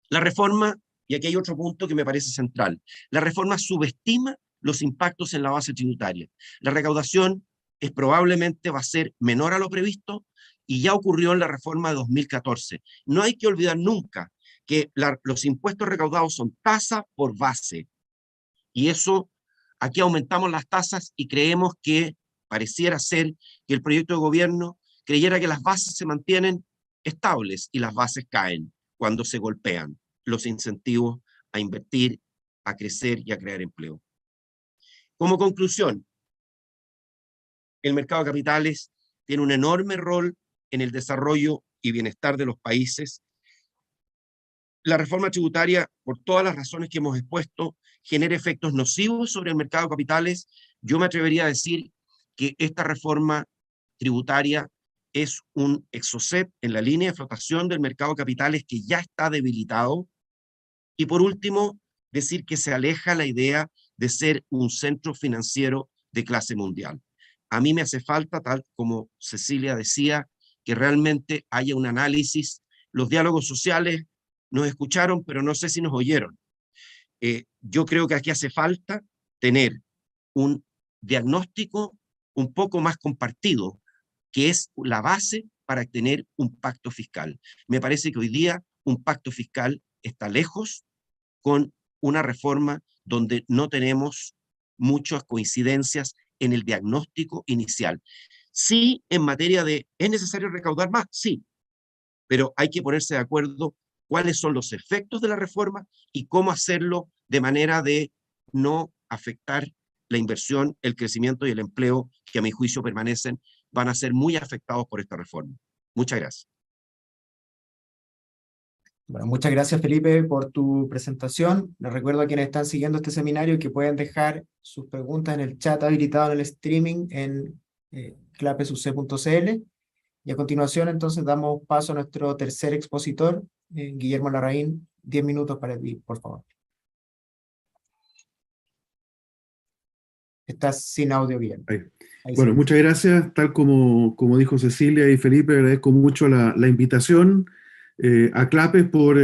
la reforma, y aquí hay otro punto que me parece central, la reforma subestima los impactos en la base tributaria. La recaudación probablemente va a ser menor a lo previsto y ya ocurrió en la reforma de 2014. No hay que olvidar nunca que los impuestos recaudados son tasa por base. Y eso, aquí aumentamos las tasas y creemos que pareciera ser que el proyecto de gobierno creyera que las bases se mantienen estables y las bases caen cuando se golpean los incentivos a invertir, a crecer y a crear empleo. Como conclusión, el mercado de capitales tiene un enorme rol en el desarrollo y bienestar de los países. La reforma tributaria, por todas las razones que hemos expuesto, genera efectos nocivos sobre el mercado de capitales. Yo me atrevería a decir que esta reforma tributaria es un exocet en la línea de flotación del mercado de capitales que ya está debilitado. Y por último, decir que se aleja la idea de ser un centro financiero de clase mundial. A mí me hace falta, tal como Cecilia decía, que realmente haya un análisis. Los diálogos sociales nos escucharon, pero no sé si nos oyeron. Yo creo que aquí hace falta tener un diagnóstico un poco más compartido, que es la base para tener un pacto fiscal. Me parece que hoy día un pacto fiscal está lejos con una reforma donde no tenemos muchas coincidencias en el diagnóstico inicial. Sí, en materia de, ¿es necesario recaudar más? Sí, pero hay que ponerse de acuerdo cuáles son los efectos de la reforma y cómo hacerlo de manera de no afectar la inversión, el crecimiento y el empleo, que a mi juicio van a ser muy afectados por esta reforma. Muchas gracias. Bueno, muchas gracias, Felipe, por tu presentación. Les recuerdo a quienes están siguiendo este seminario que pueden dejar sus preguntas en el chat habilitado en el streaming en clapesuc.cl. Y a continuación, entonces, damos paso a nuestro tercer expositor, Guillermo Larraín. 10 minutos para ti, por favor. Estás sin audio, Guillermo. Bueno, sí. Muchas gracias. Tal como dijo Cecilia y Felipe, agradezco mucho la invitación a CLAPES por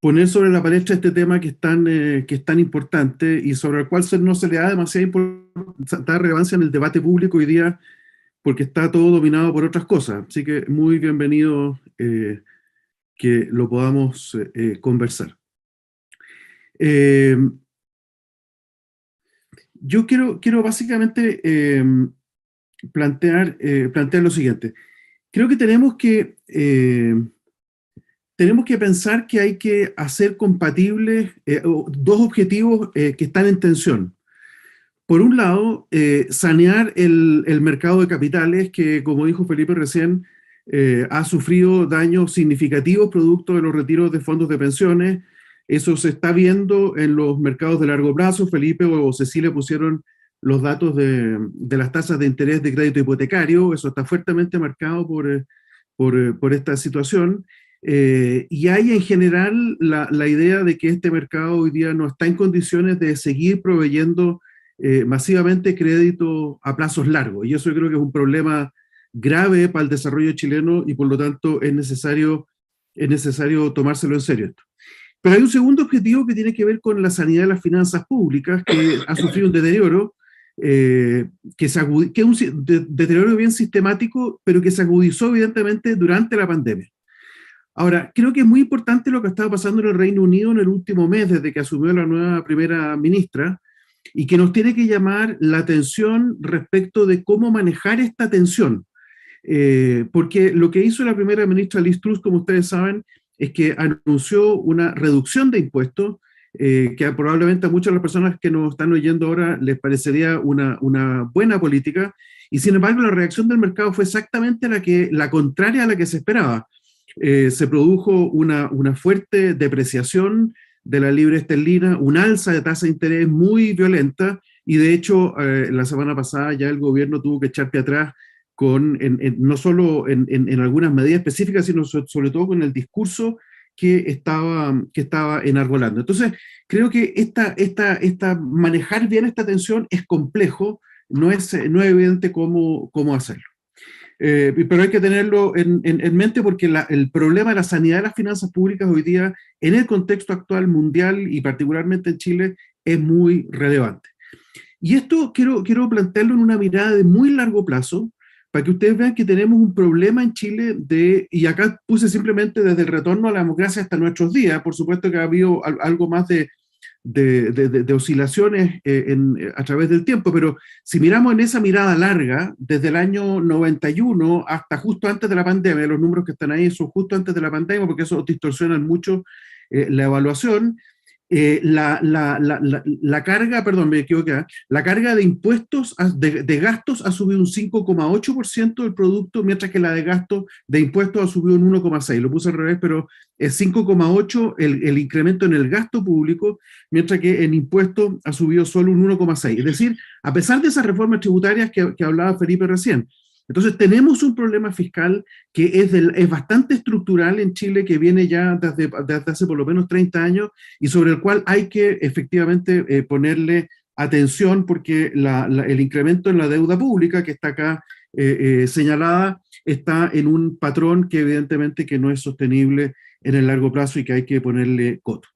poner sobre la palestra este tema que es tan importante y sobre el cual no se le da demasiada relevancia en el debate público hoy día, porque está todo dominado por otras cosas. Así que muy bienvenido que lo podamos conversar. Yo quiero básicamente plantear lo siguiente. Creo que tenemos que pensar que hay que hacer compatibles dos objetivos que están en tensión. Por un lado, sanear el mercado de capitales que, como dijo Felipe recién, ha sufrido daños significativos producto de los retiros de fondos de pensiones. Eso se está viendo en los mercados de largo plazo. Felipe o Cecilia pusieron los datos de las tasas de interés de crédito hipotecario. Eso está fuertemente marcado por esta situación. Y hay en general la idea de que este mercado hoy día no está en condiciones de seguir proveyendo masivamente crédito a plazos largos. Y eso yo creo que es un problema grave para el desarrollo chileno y por lo tanto es necesario tomárselo en serio esto. Pero hay un segundo objetivo que tiene que ver con la sanidad de las finanzas públicas, que ha sufrido un deterioro, que es un deterioro bien sistemático, pero que se agudizó evidentemente durante la pandemia. Ahora, creo que es muy importante lo que estaba pasando en el Reino Unido en el último mes, desde que asumió la nueva primera ministra, y que nos tiene que llamar la atención respecto de cómo manejar esta tensión. Porque lo que hizo la primera ministra Liz Truss, como ustedes saben, es que anunció una reducción de impuestos, que probablemente a muchas de las personas que nos están oyendo ahora les parecería una buena política, y sin embargo la reacción del mercado fue exactamente la contraria a la que se esperaba. Se produjo una fuerte depreciación de la libra esterlina, un alza de tasa de interés muy violenta y de hecho la semana pasada ya el gobierno tuvo que echar pie atrás no solo en algunas medidas específicas, sino sobre todo con el discurso que estaba enarbolando. Entonces, creo que manejar bien esta tensión es complejo, no es evidente cómo hacerlo. Pero hay que tenerlo en mente porque el problema de la sanidad de las finanzas públicas hoy día, en el contexto actual mundial y particularmente en Chile, es muy relevante. Y esto quiero plantearlo en una mirada de muy largo plazo, para que ustedes vean que tenemos un problema en Chile y acá puse simplemente desde el retorno a la democracia hasta nuestros días. Por supuesto que ha habido algo más de oscilaciones a través del tiempo, pero si miramos en esa mirada larga, desde el año 91 hasta justo antes de la pandemia, los números que están ahí son justo antes de la pandemia, porque eso distorsiona mucho la evaluación. La carga, perdón, me equivoqué, la carga de impuestos, de gastos ha subido un 5,8% del producto, mientras que la de impuestos ha subido un 1,6%. Lo puse al revés, pero es 5,8% el incremento en el gasto público, mientras que en impuestos ha subido solo un 1,6%. Es decir, a pesar de esas reformas tributarias que hablaba Felipe recién. Entonces tenemos un problema fiscal que es bastante estructural en Chile, que viene ya desde hace por lo menos 30 años y sobre el cual hay que efectivamente ponerle atención porque el incremento en la deuda pública que está acá señalada está en un patrón que evidentemente que no es sostenible en el largo plazo y que hay que ponerle coto.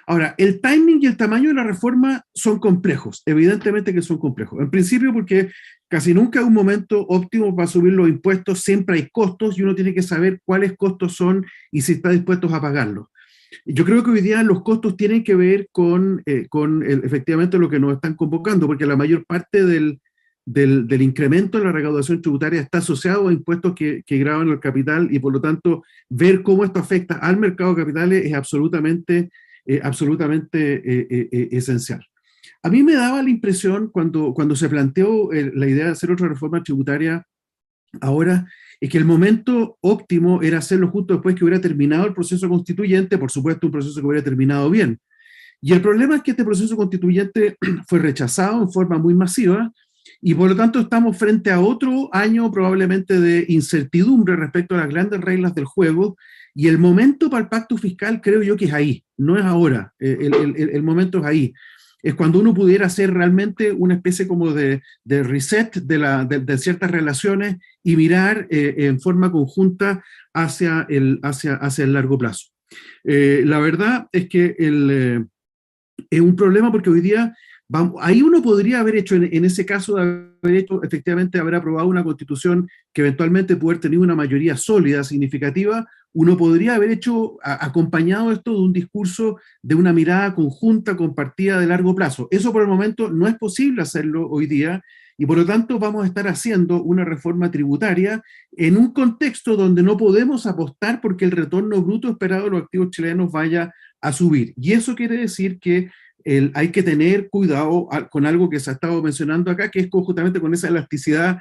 Ahora, el timing y el tamaño de la reforma son complejos, evidentemente que son complejos. En principio porque casi nunca hay un momento óptimo para subir los impuestos, siempre hay costos y uno tiene que saber cuáles costos son y si está dispuesto a pagarlos. Yo creo que hoy día los costos tienen que ver con efectivamente lo que nos están convocando, porque la mayor parte del incremento en la recaudación tributaria está asociado a impuestos que gravan el capital y por lo tanto ver cómo esto afecta al mercado de capitales es absolutamente esencial. A mí me daba la impresión cuando se planteó la idea de hacer otra reforma tributaria ahora, es que el momento óptimo era hacerlo justo después que hubiera terminado el proceso constituyente, por supuesto un proceso que hubiera terminado bien. Y el problema es que este proceso constituyente fue rechazado en forma muy masiva y por lo tanto estamos frente a otro año probablemente de incertidumbre respecto a las grandes reglas del juego. Y el momento para el pacto fiscal creo yo que es ahí, no es ahora, el momento es ahí. Es cuando uno pudiera hacer realmente una especie como de reset de ciertas relaciones y mirar en forma conjunta hacia el largo plazo. La verdad es que es un problema porque hoy día, ahí uno podría haber hecho, en ese caso, efectivamente haber aprobado una constitución que eventualmente pudiera tener una mayoría sólida, significativa. Uno podría haber acompañado esto de un discurso de una mirada conjunta, compartida de largo plazo. Eso por el momento no es posible hacerlo hoy día y por lo tanto vamos a estar haciendo una reforma tributaria en un contexto donde no podemos apostar porque el retorno bruto esperado de los activos chilenos vaya a subir. Y eso quiere decir que hay que tener cuidado con algo que se ha estado mencionando acá, que es justamente con esa elasticidad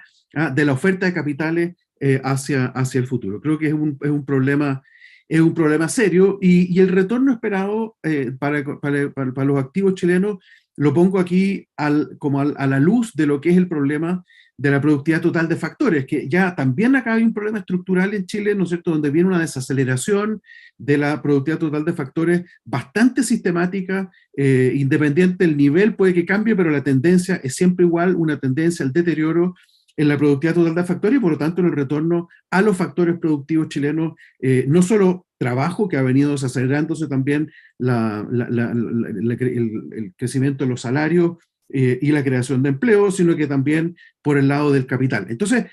de la oferta de capitales hacia el futuro. Creo que es un problema serio y el retorno esperado para los activos chilenos lo pongo aquí como a la luz de lo que es el problema de la productividad total de factores, que ya también acá hay un problema estructural en Chile, ¿no es cierto?, donde viene una desaceleración de la productividad total de factores bastante sistemática, independiente del nivel puede que cambie, pero la tendencia es siempre igual, una tendencia al deterioro en la productividad total de factores y por lo tanto en el retorno a los factores productivos chilenos, no solo trabajo, que ha venido desacelerándose también el crecimiento de los salarios y la creación de empleo, sino que también por el lado del capital. Entonces,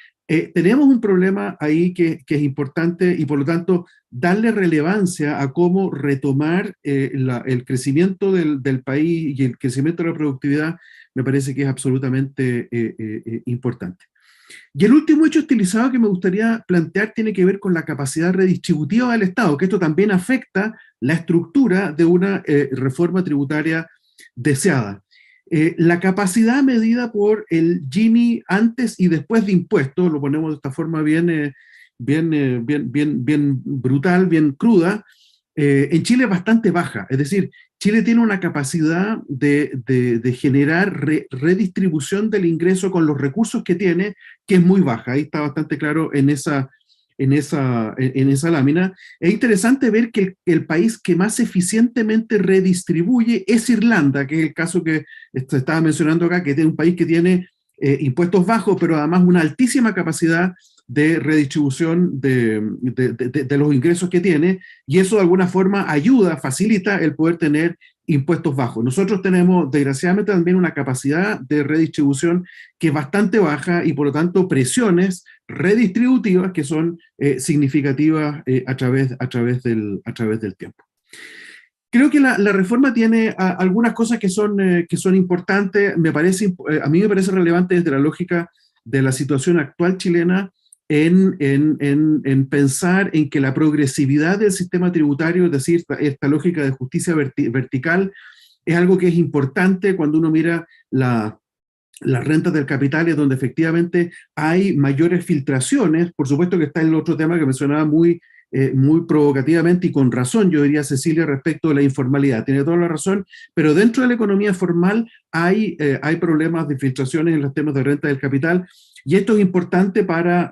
tenemos un problema ahí que es importante y por lo tanto darle relevancia a cómo retomar el crecimiento del país y el crecimiento de la productividad me parece que es absolutamente importante. Y el último hecho estilizado que me gustaría plantear tiene que ver con la capacidad redistributiva del Estado, que esto también afecta la estructura de una reforma tributaria deseada. La capacidad medida por el Gini antes y después de impuestos, lo ponemos de esta forma bien brutal, bien cruda, en Chile es bastante baja. Es decir, Chile tiene una capacidad de generar redistribución del ingreso con los recursos que tiene, que es muy baja. Ahí está bastante claro en esa lámina. Es interesante ver que el país que más eficientemente redistribuye es Irlanda, que es el caso que estaba mencionando acá, que tiene un país que tiene impuestos bajos, pero además una altísima capacidad de redistribución de los ingresos que tiene, y eso de alguna forma ayuda, facilita el poder tener impuestos bajos. Nosotros tenemos, desgraciadamente, también una capacidad de redistribución que es bastante baja y, por lo tanto, presiones redistributivas que son significativas a través del tiempo. Creo que la reforma tiene algunas cosas que son importantes. A mí me parece relevante desde la lógica de la situación actual chilena en pensar en que la progresividad del sistema tributario, es decir, esta lógica de justicia vertical, es algo que es importante cuando uno mira las rentas del capital, es donde efectivamente hay mayores filtraciones. Por supuesto que está el otro tema que mencionaba muy provocativamente y con razón, yo diría, Cecilia, respecto de la informalidad. Tiene toda la razón, pero dentro de la economía formal hay problemas de filtraciones en los temas de renta del capital, y esto es importante para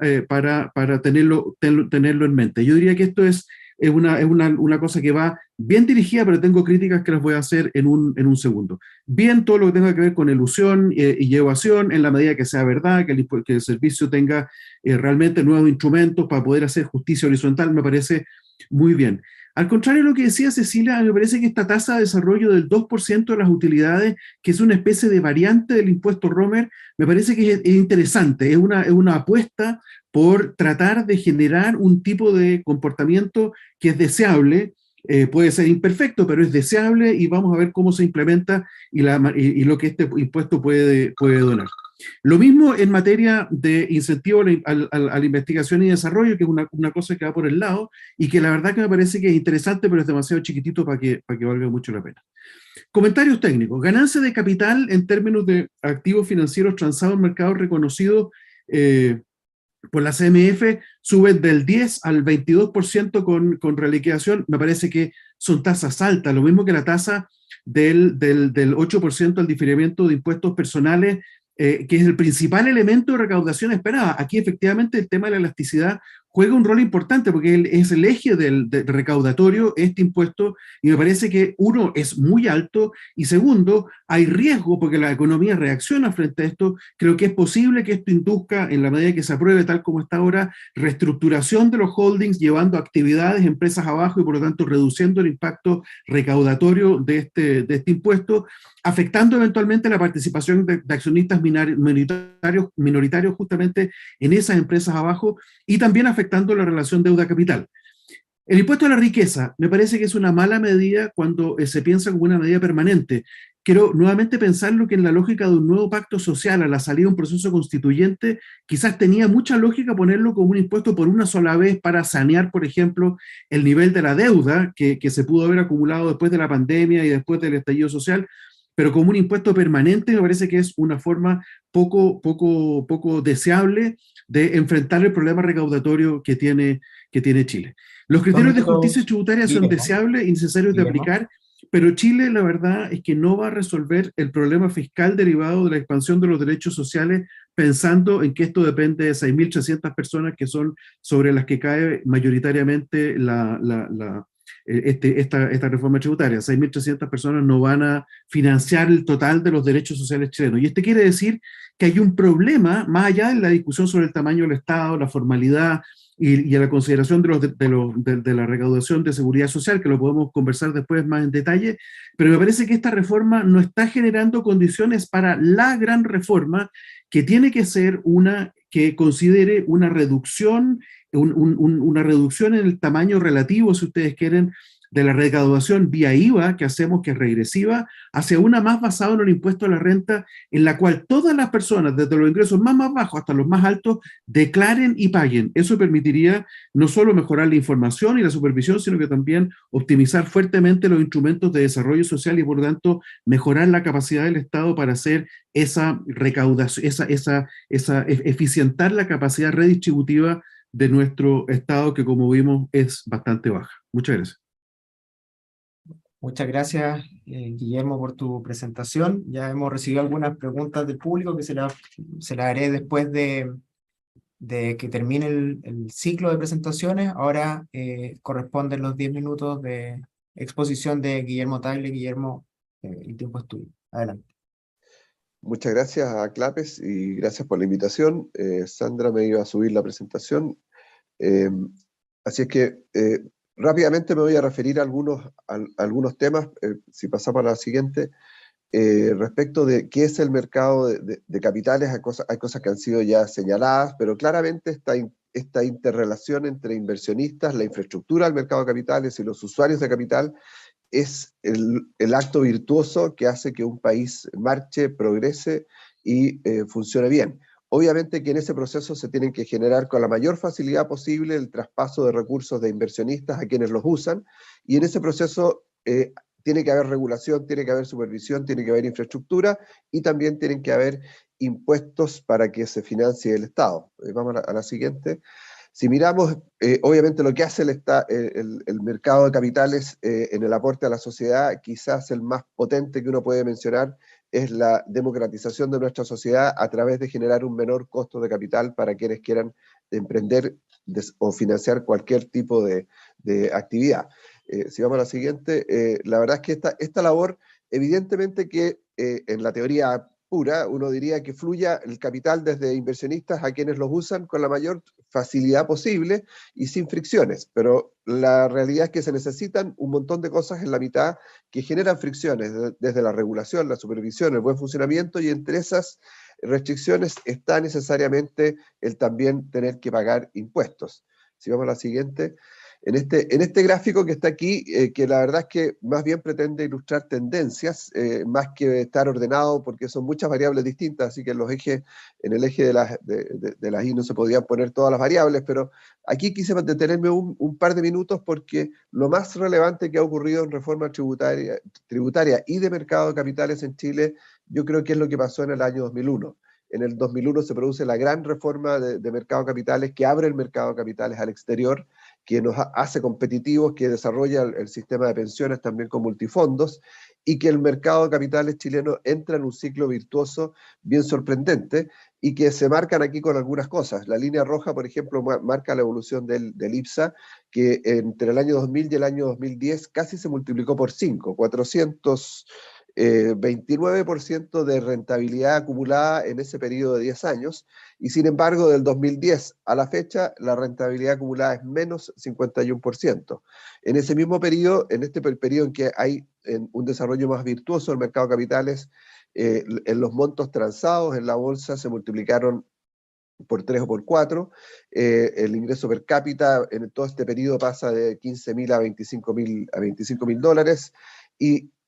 tenerlo en mente. Yo diría que esto es una cosa que va bien dirigida, pero tengo críticas que las voy a hacer en un segundo. Bien todo lo que tenga que ver con elusión y evasión, en la medida que sea verdad, que el servicio tenga realmente nuevos instrumentos para poder hacer justicia horizontal, me parece muy bien. Al contrario de lo que decía Cecilia, me parece que esta tasa de desarrollo del 2% de las utilidades, que es una especie de variante del impuesto Romer, me parece que es interesante, es una apuesta por tratar de generar un tipo de comportamiento que es deseable, puede ser imperfecto, pero es deseable, y vamos a ver cómo se implementa y lo que este impuesto puede donar. Lo mismo en materia de incentivo a la investigación y desarrollo, que es una cosa que va por el lado, y que la verdad que me parece que es interesante, pero es demasiado chiquitito para que valga mucho la pena. Comentarios técnicos. Ganancia de capital en términos de activos financieros transados en mercados reconocidos por la CMF suben del 10 al 22% con reliquidación. Me parece que son tasas altas, lo mismo que la tasa del 8% al diferimiento de impuestos personales, que es el principal elemento de recaudación esperada. Aquí efectivamente el tema de la elasticidad juega un rol importante porque es el eje del recaudatorio, este impuesto, y me parece que uno es muy alto, y segundo, hay riesgo porque la economía reacciona frente a esto. Creo que es posible que esto induzca, en la medida que se apruebe tal como está ahora, reestructuración de los holdings, llevando actividades, empresas abajo, y por lo tanto reduciendo el impacto recaudatorio de este impuesto, afectando eventualmente la participación de accionistas minoritarios justamente en esas empresas abajo, y también afectando la relación deuda-capital. El impuesto a la riqueza me parece que es una mala medida cuando se piensa como una medida permanente. Quiero nuevamente pensarlo que en la lógica de un nuevo pacto social a la salida de un proceso constituyente, quizás tenía mucha lógica ponerlo como un impuesto por una sola vez para sanear, por ejemplo, el nivel de la deuda que se pudo haber acumulado después de la pandemia y después del estallido social, pero como un impuesto permanente me parece que es una forma poco deseable de enfrentar el problema recaudatorio que tiene Chile. Los criterios de justicia tributaria son deseables y necesarios de aplicar, pero Chile, la verdad, es que no va a resolver el problema fiscal derivado de la expansión de los derechos sociales, pensando en que esto depende de 6.300 personas que son sobre las que cae mayoritariamente esta reforma tributaria. 6.300 personas no van a financiar el total de los derechos sociales chilenos. Y esto quiere decir que hay un problema, más allá de la discusión sobre el tamaño del Estado, la formalidad y a la consideración de la recaudación de seguridad social, que lo podemos conversar después más en detalle, pero me parece que esta reforma no está generando condiciones para la gran reforma, que tiene que ser una que considere una reducción en el tamaño relativo, si ustedes quieren, de la recaudación vía IVA que hacemos, que es regresiva, hacia una más basada en el impuesto a la renta, en la cual todas las personas, desde los ingresos más bajos hasta los más altos, declaren y paguen. Eso permitiría no solo mejorar la información y la supervisión, sino que también optimizar fuertemente los instrumentos de desarrollo social y, por lo tanto, mejorar la capacidad del Estado para hacer esa recaudación, eficientar la capacidad redistributiva de nuestro Estado, que como vimos es bastante baja. Muchas gracias. Muchas gracias, Guillermo, por tu presentación. Ya hemos recibido algunas preguntas del público que se las haré después de que termine el ciclo de presentaciones. Ahora corresponden los 10 minutos de exposición de Guillermo Tagle. Guillermo, el tiempo es tuyo. Adelante. Muchas gracias a Clapes y gracias por la invitación. Sandra me iba a subir la presentación. Así es que rápidamente me voy a referir a algunos temas, si pasamos a la siguiente, respecto de qué es el mercado de capitales. Hay cosas que han sido ya señaladas, pero claramente esta interrelación entre inversionistas, la infraestructura del mercado de capitales y los usuarios de capital es el acto virtuoso que hace que un país marche, progrese y funcione bien. Obviamente que en ese proceso se tienen que generar con la mayor facilidad posible el traspaso de recursos de inversionistas a quienes los usan, y en ese proceso tiene que haber regulación, tiene que haber supervisión, tiene que haber infraestructura, y también tienen que haber impuestos para que se financie el Estado. Vamos a la siguiente. Si miramos, obviamente lo que hace el mercado de capitales en el aporte a la sociedad, quizás el más potente que uno puede mencionar es la democratización de nuestra sociedad a través de generar un menor costo de capital para quienes quieran emprender o financiar cualquier tipo de actividad. Si vamos a la siguiente, la verdad es que esta labor, evidentemente que en la teoría pura, uno diría que fluya el capital desde inversionistas a quienes los usan con la mayor facilidad posible y sin fricciones, pero la realidad es que se necesitan un montón de cosas en la mitad que generan fricciones, desde la regulación, la supervisión, el buen funcionamiento, y entre esas restricciones está necesariamente el también tener que pagar impuestos. Si vamos a la siguiente. En este gráfico que está aquí, que la verdad es que más bien pretende ilustrar tendencias, más que estar ordenado, porque son muchas variables distintas, así que en el eje de las I no se podían poner todas las variables, pero aquí quise detenerme un par de minutos porque lo más relevante que ha ocurrido en reforma tributaria y de mercado de capitales en Chile, yo creo que es lo que pasó en el año 2001. En el 2001 se produce la gran reforma de mercado de capitales que abre el mercado de capitales al exterior, que nos hace competitivos, que desarrolla el sistema de pensiones también con multifondos, y que el mercado de capitales chileno entra en un ciclo virtuoso bien sorprendente, y que se marcan aquí con algunas cosas. La línea roja, por ejemplo, marca la evolución del IPSA, que entre el año 2000 y el año 2010 casi se multiplicó por 5, 29% de rentabilidad acumulada en ese periodo de 10 años, y sin embargo del 2010 a la fecha la rentabilidad acumulada es menos 51%. En ese mismo periodo, en este periodo en que hay un desarrollo más virtuoso del mercado de capitales, en los montos transados en la bolsa se multiplicaron por 3 o por 4, el ingreso per cápita en todo este periodo pasa de 15.000 a 25.000 dólares,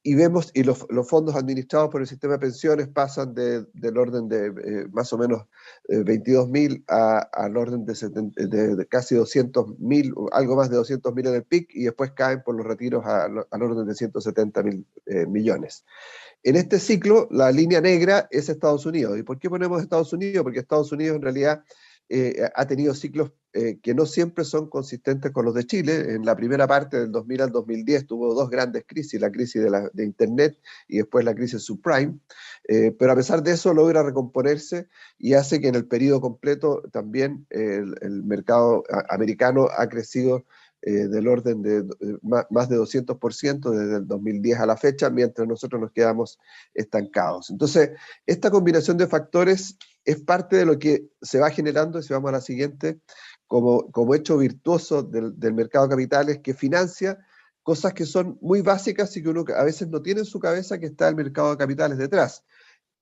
y vemos, y los fondos administrados por el sistema de pensiones pasan del orden de más o menos 22.000 al orden de casi 200.000, algo más de 200.000 en el PIC, y después caen por los retiros al orden de 170.000 millones. En este ciclo, la línea negra es Estados Unidos. ¿Y por qué ponemos Estados Unidos? Porque Estados Unidos en realidad ha tenido ciclos que no siempre son consistentes con los de Chile. En la primera parte del 2000 al 2010 tuvo dos grandes crisis, la crisis de Internet y después la crisis subprime, pero a pesar de eso logra recomponerse y hace que en el periodo completo también el mercado americano ha crecido del orden de más de 200% desde el 2010 a la fecha, mientras nosotros nos quedamos estancados. Entonces, esta combinación de factores es parte de lo que se va generando, y si vamos a la siguiente, como hecho virtuoso del mercado de capitales, que financia cosas que son muy básicas y que uno a veces no tiene en su cabeza que está el mercado de capitales detrás.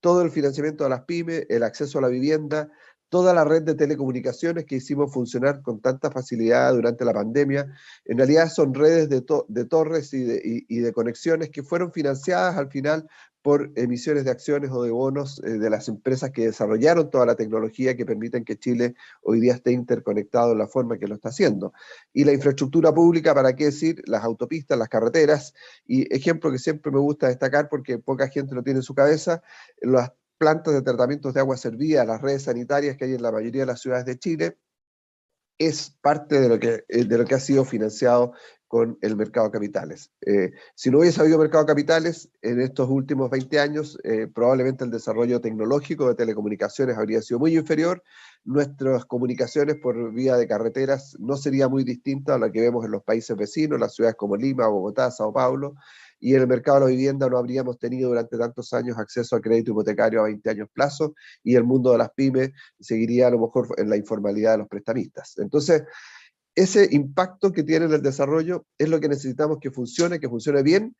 Todo el financiamiento de las pymes, el acceso a la vivienda, toda la red de telecomunicaciones que hicimos funcionar con tanta facilidad durante la pandemia, en realidad son redes de torres y de conexiones que fueron financiadas al final por emisiones de acciones o de bonos de las empresas que desarrollaron toda la tecnología que permiten que Chile hoy día esté interconectado en la forma que lo está haciendo. Y la infraestructura pública, ¿para qué decir? Las autopistas, las carreteras, y ejemplo que siempre me gusta destacar porque poca gente lo tiene en su cabeza, las plantas de tratamientos de agua servida, las redes sanitarias que hay en la mayoría de las ciudades de Chile, es parte de lo que ha sido financiado con el mercado de capitales. Si no hubiese habido mercado de capitales en estos últimos 20 años, probablemente el desarrollo tecnológico de telecomunicaciones habría sido muy inferior, nuestras comunicaciones por vía de carreteras no sería muy distinta a la que vemos en los países vecinos, las ciudades como Lima, Bogotá, Sao Paulo, y en el mercado de la vivienda no habríamos tenido durante tantos años acceso a crédito hipotecario a 20 años plazo, y el mundo de las pymes seguiría a lo mejor en la informalidad de los prestamistas. Entonces, ese impacto que tiene en el desarrollo es lo que necesitamos que funcione bien,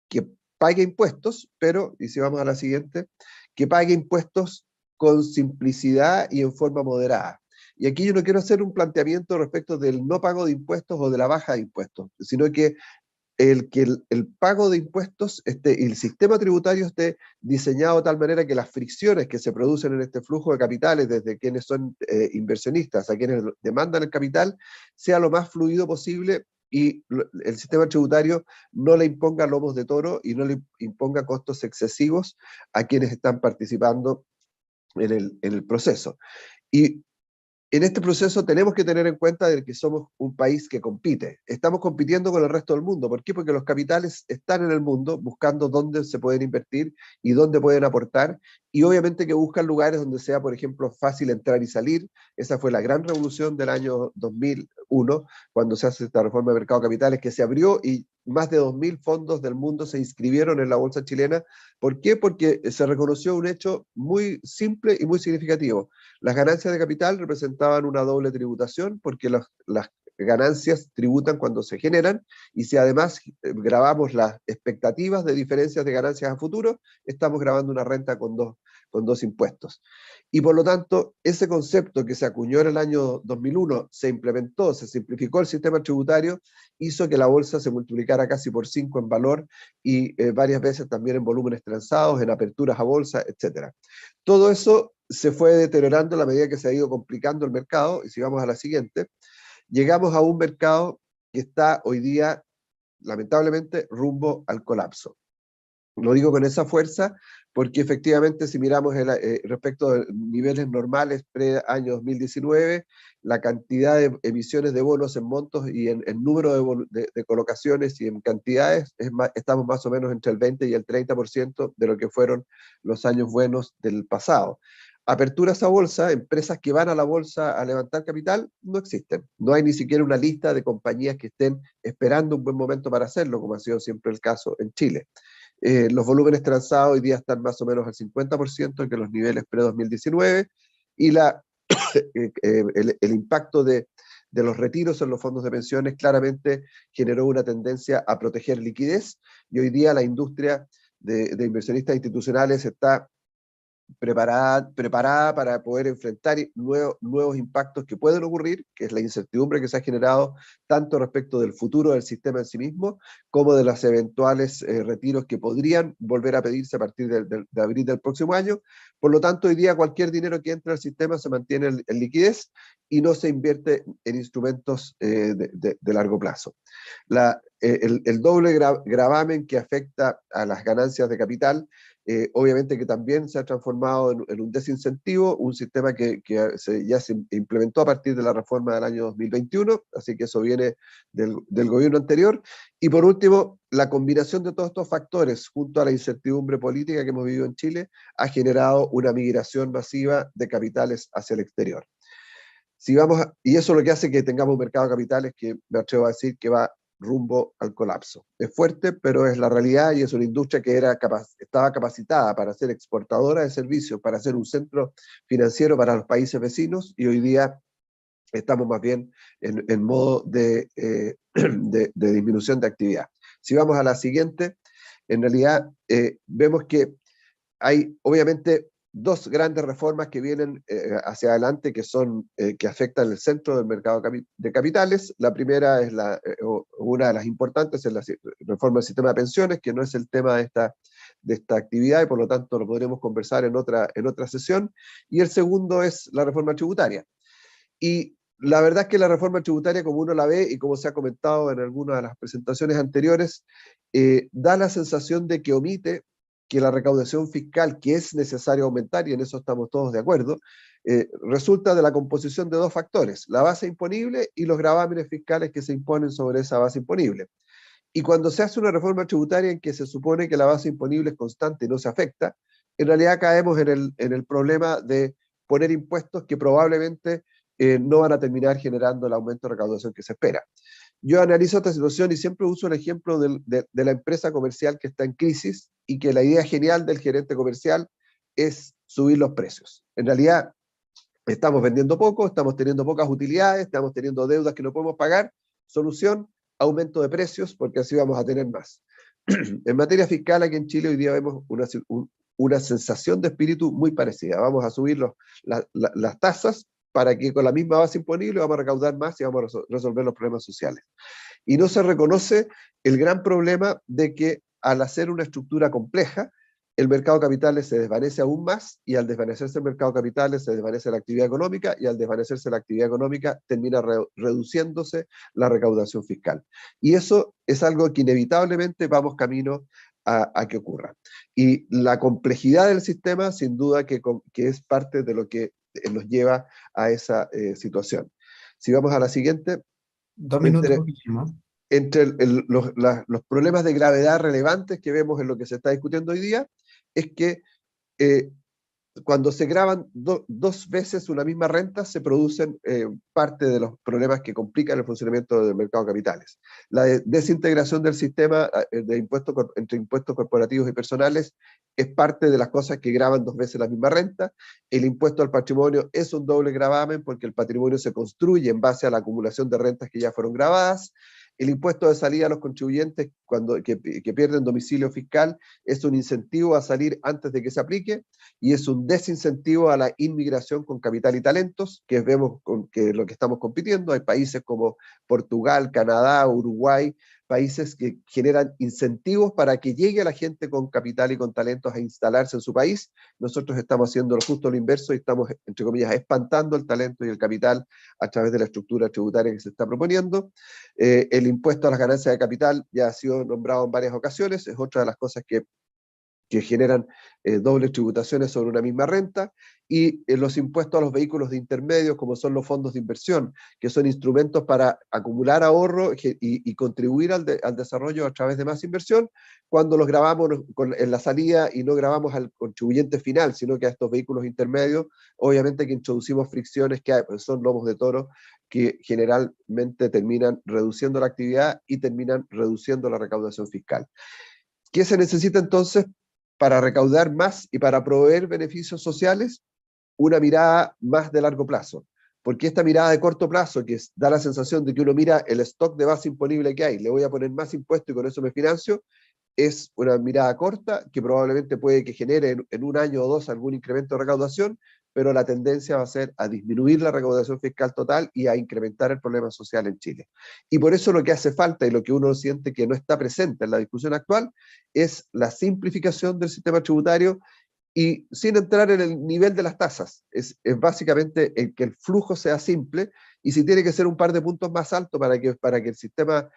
que pague impuestos, pero, y si vamos a la siguiente, que pague impuestos con simplicidad y en forma moderada. Y aquí yo no quiero hacer un planteamiento respecto del no pago de impuestos o de la baja de impuestos, sino que el pago de impuestos y el sistema tributario esté diseñado de tal manera que las fricciones que se producen en este flujo de capitales, desde quienes son inversionistas a quienes demandan el capital, sea lo más fluido posible, y el sistema tributario no le imponga lomos de toro y no le imponga costos excesivos a quienes están participando en el proceso. Y en este proceso tenemos que tener en cuenta de que somos un país que compite. Estamos compitiendo con el resto del mundo. ¿Por qué? Porque los capitales están en el mundo buscando dónde se pueden invertir y dónde pueden aportar, y obviamente que buscan lugares donde sea, por ejemplo, fácil entrar y salir. Esa fue la gran revolución del año 2001, cuando se hace esta reforma de mercado de capitales, que se abrió y más de 2.000 fondos del mundo se inscribieron en la bolsa chilena. ¿Por qué? Porque se reconoció un hecho muy simple y muy significativo. Las ganancias de capital representaban una doble tributación, porque las ganancias tributan cuando se generan, y si además grabamos las expectativas de diferencias de ganancias a futuro, estamos grabando una renta con dos impuestos. Y por lo tanto, ese concepto que se acuñó en el año 2001, se implementó, se simplificó el sistema tributario, hizo que la bolsa se multiplicara casi por 5 en valor, y varias veces también en volúmenes transados, en aperturas a bolsa, etc. Todo eso se fue deteriorando a la medida que se ha ido complicando el mercado, y si vamos a la siguiente, llegamos a un mercado que está hoy día, lamentablemente, rumbo al colapso. Lo digo con esa fuerza porque efectivamente, si miramos respecto a niveles normales pre-año 2019, la cantidad de emisiones de bonos en montos y en número de colocaciones y en cantidades, estamos más o menos entre el 20 y el 30% de lo que fueron los años buenos del pasado. Aperturas a bolsa, empresas que van a la bolsa a levantar capital, no existen. No hay ni siquiera una lista de compañías que estén esperando un buen momento para hacerlo, como ha sido siempre el caso en Chile. Los volúmenes transados hoy día están más o menos al 50% que los niveles pre-2019, y el impacto de los retiros en los fondos de pensiones claramente generó una tendencia a proteger liquidez, y hoy día la industria de inversionistas institucionales está preparada para poder enfrentar nuevos impactos que pueden ocurrir, que es la incertidumbre que se ha generado tanto respecto del futuro del sistema en sí mismo, como de los eventuales retiros que podrían volver a pedirse a partir de abril del próximo año. Por lo tanto, hoy día cualquier dinero que entra al sistema se mantiene en liquidez y no se invierte en instrumentos de largo plazo. El doble gravamen que afecta a las ganancias de capital, obviamente que también se ha transformado en un desincentivo, un sistema que ya se implementó a partir de la reforma del año 2021, así que eso viene del gobierno anterior. Y por último, la combinación de todos estos factores, junto a la incertidumbre política que hemos vivido en Chile, ha generado una migración masiva de capitales hacia el exterior. Y eso es lo que hace que tengamos un mercado de capitales que me atrevo a decir que va rumbo al colapso. Es fuerte, pero es la realidad, y es una industria que estaba capacitada para ser exportadora de servicios, para ser un centro financiero para los países vecinos, y hoy día estamos más bien en modo de disminución de actividad. Si vamos a la siguiente, en realidad vemos que hay obviamente dos grandes reformas que vienen hacia adelante, que afectan el centro del mercado de capitales. La primera es una de las importantes, es la reforma del sistema de pensiones, que no es el tema de esta actividad, y por lo tanto lo podremos conversar en otra sesión. Y el segundo es la reforma tributaria. Y la verdad es que la reforma tributaria, como uno la ve y como se ha comentado en algunas de las presentaciones anteriores, da la sensación de que omite que la recaudación fiscal, que es necesario aumentar, y en eso estamos todos de acuerdo, resulta de la composición de dos factores, la base imponible y los gravámenes fiscales que se imponen sobre esa base imponible. Y cuando se hace una reforma tributaria en que se supone que la base imponible es constante y no se afecta, en realidad caemos en el problema de poner impuestos que probablemente no van a terminar generando el aumento de recaudación que se espera. Yo analizo esta situación y siempre uso el ejemplo de la empresa comercial que está en crisis y que la idea genial del gerente comercial es subir los precios. En realidad estamos vendiendo poco, estamos teniendo pocas utilidades, estamos teniendo deudas que no podemos pagar. Solución, aumento de precios, porque así vamos a tener más. En materia fiscal, aquí en Chile hoy día vemos una sensación de espíritu muy parecida. Vamos a subir las tasas para que con la misma base imponible vamos a recaudar más y vamos a resolver los problemas sociales. Y no se reconoce el gran problema de que al hacer una estructura compleja, el mercado de capitales se desvanece aún más, y al desvanecerse el mercado de capitales se desvanece la actividad económica, y al desvanecerse la actividad económica termina reduciéndose la recaudación fiscal. Y eso es algo que inevitablemente vamos camino a que ocurra. Y la complejidad del sistema, sin duda, que es parte de lo que nos lleva a esa situación. Si vamos a la siguiente. 2 minutos. Entre los problemas de gravedad relevantes que vemos en lo que se está discutiendo hoy día, es que cuando se graban dos veces una misma renta, se producen parte de los problemas que complican el funcionamiento del mercado de capitales. La desintegración del sistema de impuestos entre impuestos corporativos y personales es parte de las cosas que graban dos veces la misma renta. El impuesto al patrimonio es un doble gravamen porque el patrimonio se construye en base a la acumulación de rentas que ya fueron gravadas. El impuesto de salida a los contribuyentes que pierden domicilio fiscal es un incentivo a salir antes de que se aplique, y es un desincentivo a la inmigración con capital y talentos, que vemos que lo que estamos compitiendo. Hay países como Portugal, Canadá, Uruguay, países que generan incentivos para que llegue la gente con capital y con talentos a instalarse en su país. Nosotros estamos haciendo justo lo inverso y estamos, entre comillas, espantando el talento y el capital a través de la estructura tributaria que se está proponiendo. El impuesto a las ganancias de capital ya ha sido nombrado en varias ocasiones, es otra de las cosas que generan dobles tributaciones sobre una misma renta, y los impuestos a los vehículos de intermedios, como son los fondos de inversión, que son instrumentos para acumular ahorro y contribuir al desarrollo a través de más inversión, cuando los gravamos en la salida y no gravamos al contribuyente final, sino que a estos vehículos intermedios, obviamente que introducimos fricciones que son lomos de toro, que generalmente terminan reduciendo la actividad y terminan reduciendo la recaudación fiscal. ¿Qué se necesita entonces para recaudar más y para proveer beneficios sociales? Una mirada más de largo plazo, porque esta mirada de corto plazo, que da la sensación de que uno mira el stock de base imponible que hay, le voy a poner más impuestos y con eso me financio, es una mirada corta que probablemente puede que genere en un año o dos algún incremento de recaudación, pero la tendencia va a ser a disminuir la recaudación fiscal total y a incrementar el problema social en Chile. Y por eso lo que hace falta y lo que uno siente que no está presente en la discusión actual es la simplificación del sistema tributario, y sin entrar en el nivel de las tasas. Es básicamente que el flujo sea simple, y si tiene que ser un par de puntos más alto para que el sistema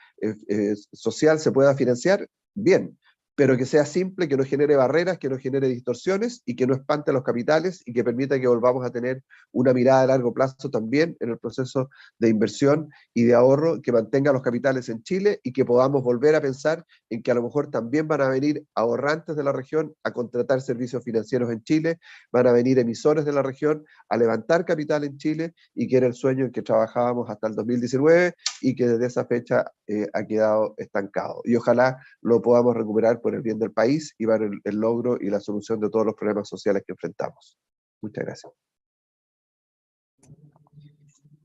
social se pueda financiar, bien, pero que sea simple, que no genere barreras, que no genere distorsiones y que no espante a los capitales, y que permita que volvamos a tener una mirada a largo plazo también en el proceso de inversión y de ahorro, que mantenga los capitales en Chile y que podamos volver a pensar en que a lo mejor también van a venir ahorrantes de la región a contratar servicios financieros en Chile, van a venir emisores de la región a levantar capital en Chile, y que era el sueño en que trabajábamos hasta el 2019 y que desde esa fecha ha quedado estancado. Y ojalá lo podamos recuperar por el bien del país y para el logro y la solución de todos los problemas sociales que enfrentamos. Muchas gracias.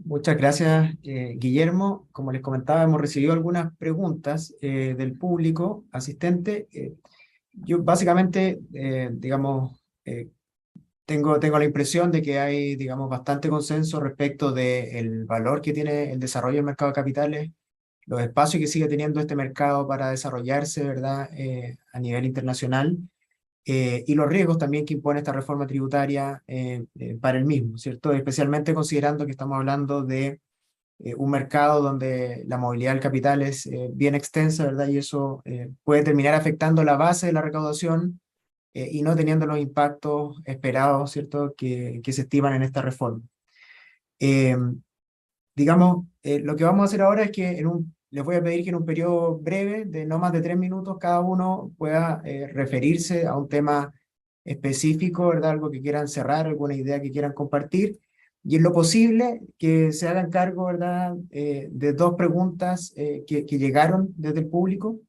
Muchas gracias, Guillermo. Como les comentaba, hemos recibido algunas preguntas del público asistente. Yo básicamente, digamos, tengo la impresión de que hay, digamos, bastante consenso respecto del valor que tiene el desarrollo del mercado de capitales, los espacios que sigue teniendo este mercado para desarrollarse, ¿verdad?, a nivel internacional, y los riesgos también que impone esta reforma tributaria para el mismo, ¿cierto? Especialmente considerando que estamos hablando de un mercado donde la movilidad del capital es bien extensa, ¿verdad? Y eso puede terminar afectando la base de la recaudación y no teniendo los impactos esperados, ¿cierto?, que se estiman en esta reforma. Digamos, lo que vamos a hacer ahora es que les voy a pedir que en un periodo breve, de no más de 3 minutos, cada uno pueda referirse a un tema específico, ¿verdad? Algo que quieran cerrar, alguna idea que quieran compartir, y en lo posible que se hagan cargo, ¿verdad?, de 2 preguntas que llegaron desde el público,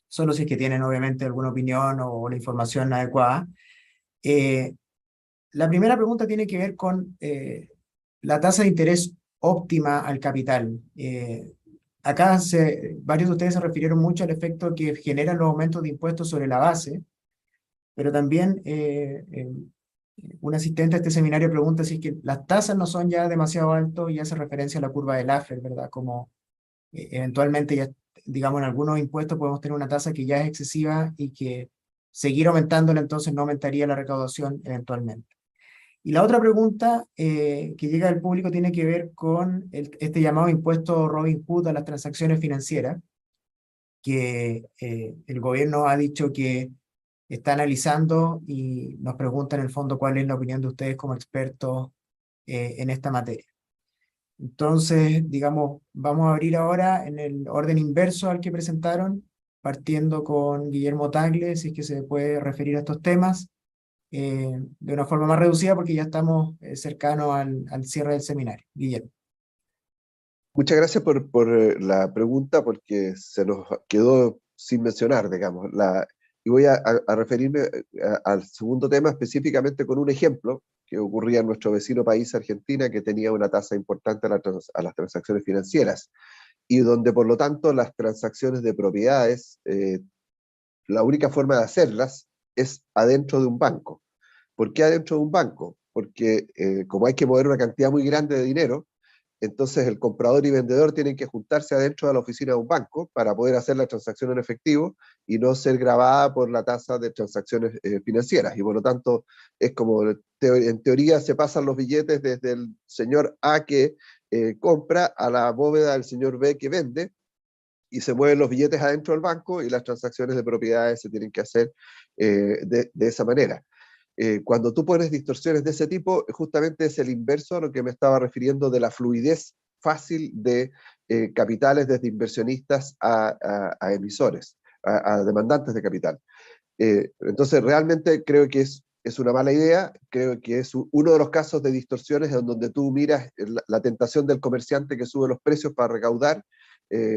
solo si es que tienen obviamente alguna opinión o la información adecuada. La primera pregunta tiene que ver con la tasa de interés óptima al capital. Acá varios de ustedes se refirieron mucho al efecto que generan los aumentos de impuestos sobre la base, pero también un asistente a este seminario pregunta si es que las tasas no son ya demasiado altas y hace referencia a la curva de Laffer, ¿verdad? Como eventualmente ya, digamos, en algunos impuestos podemos tener una tasa que ya es excesiva y que seguir aumentándola entonces no aumentaría la recaudación eventualmente. Y la otra pregunta que llega del público tiene que ver con este llamado impuesto Robin Hood a las transacciones financieras, que el gobierno ha dicho que está analizando y nos pregunta en el fondo cuál es la opinión de ustedes como expertos en esta materia. Entonces, digamos, vamos a abrir ahora en el orden inverso al que presentaron, partiendo con Guillermo Tagle, si es que se puede referir a estos temas, de una forma más reducida porque ya estamos cercanos al cierre del seminario. Guillermo. Muchas gracias por la pregunta, porque se nos quedó sin mencionar, digamos. Y voy a referirme al segundo tema específicamente con un ejemplo que ocurría en nuestro vecino país, Argentina, que tenía una tasa importante a las transacciones financieras, y donde por lo tanto las transacciones de propiedades, la única forma de hacerlas es adentro de un banco. ¿Por qué adentro de un banco? Porque como hay que mover una cantidad muy grande de dinero, entonces el comprador y vendedor tienen que juntarse adentro de la oficina de un banco para poder hacer la transacción en efectivo y no ser grabada por la tasa de transacciones financieras. Y por lo tanto, es como en teoría se pasan los billetes desde el señor A que compra a la bóveda del señor B que vende, y se mueven los billetes adentro del banco y las transacciones de propiedades se tienen que hacer de esa manera. Cuando tú pones distorsiones de ese tipo, justamente es el inverso a lo que me estaba refiriendo de la fluidez fácil de capitales desde inversionistas a emisores, a demandantes de capital. Entonces, realmente creo que es una mala idea. Creo que es uno de los casos de distorsiones en donde tú miras la tentación del comerciante que sube los precios para recaudar,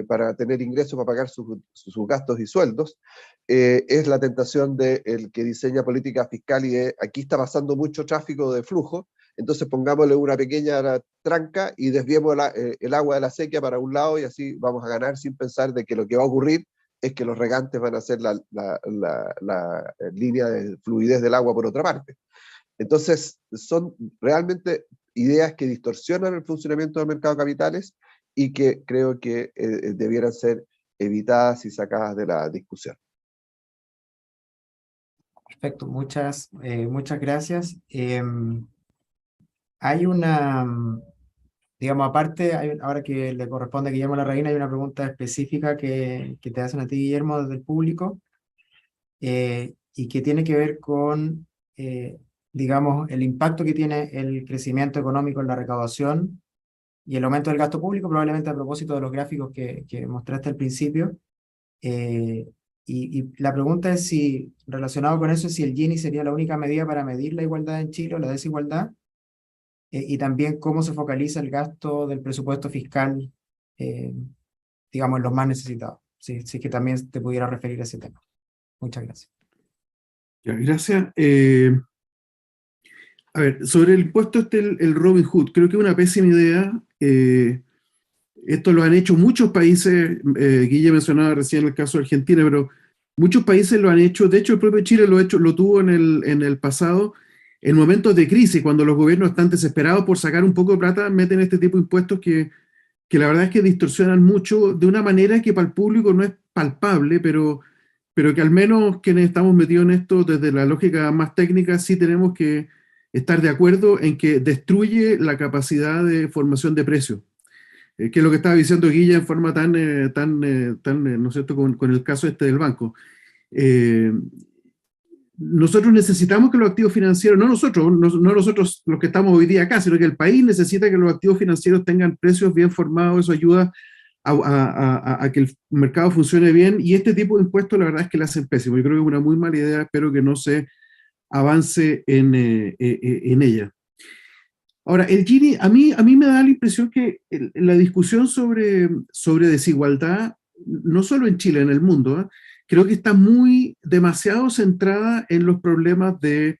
para tener ingresos para pagar sus gastos y sueldos. Es la tentación del que diseña política fiscal y aquí está pasando mucho tráfico de flujo, entonces pongámosle una pequeña tranca y desviemos el agua de la sequía para un lado y así vamos a ganar sin pensar de que lo que va a ocurrir es que los regantes van a hacer la línea de fluidez del agua por otra parte. Entonces, son realmente ideas que distorsionan el funcionamiento del mercado de capitales y que creo que debieran ser evitadas y sacadas de la discusión. Perfecto, muchas gracias. Hay una, digamos, aparte, ahora que le corresponde a Guillermo Larraín, hay una pregunta específica que te hacen a ti, Guillermo, desde el público, y que tiene que ver con, digamos, el impacto que tiene el crecimiento económico en la recaudación y el aumento del gasto público, probablemente a propósito de los gráficos que mostraste al principio. Y la pregunta es si, relacionado con eso, si el Gini sería la única medida para medir la igualdad en Chile o la desigualdad, y también cómo se focaliza el gasto del presupuesto fiscal, digamos, en los más necesitados. Sí, sí que también te pudiera referir a ese tema. Muchas gracias. Ya, gracias. A ver, sobre el impuesto el Robin Hood, creo que es una pésima idea. Esto lo han hecho muchos países, Guille mencionaba recién el caso de Argentina, pero muchos países lo han hecho. De hecho, el propio Chile lo tuvo en el pasado, en momentos de crisis, cuando los gobiernos están desesperados por sacar un poco de plata, meten este tipo de impuestos que la verdad es que distorsionan mucho de una manera que para el público no es palpable, pero que al menos quienes estamos metidos en esto desde la lógica más técnica sí tenemos que estar de acuerdo en que destruye la capacidad de formación de precios. Que es lo que estaba diciendo Guilla en forma tan ¿no es cierto?, con el caso este del banco. nosotros necesitamos que los activos financieros, no nosotros los que estamos hoy día acá, sino que el país necesita que los activos financieros tengan precios bien formados. Eso ayuda a que el mercado funcione bien, y este tipo de impuestos la verdad es que le hacen pésimo. Yo creo que es una muy mala idea, espero que no se avance en ella. Ahora, el Gini, a mí me da la impresión que la discusión sobre desigualdad, no solo en Chile, en el mundo, creo que está demasiado centrada en los problemas de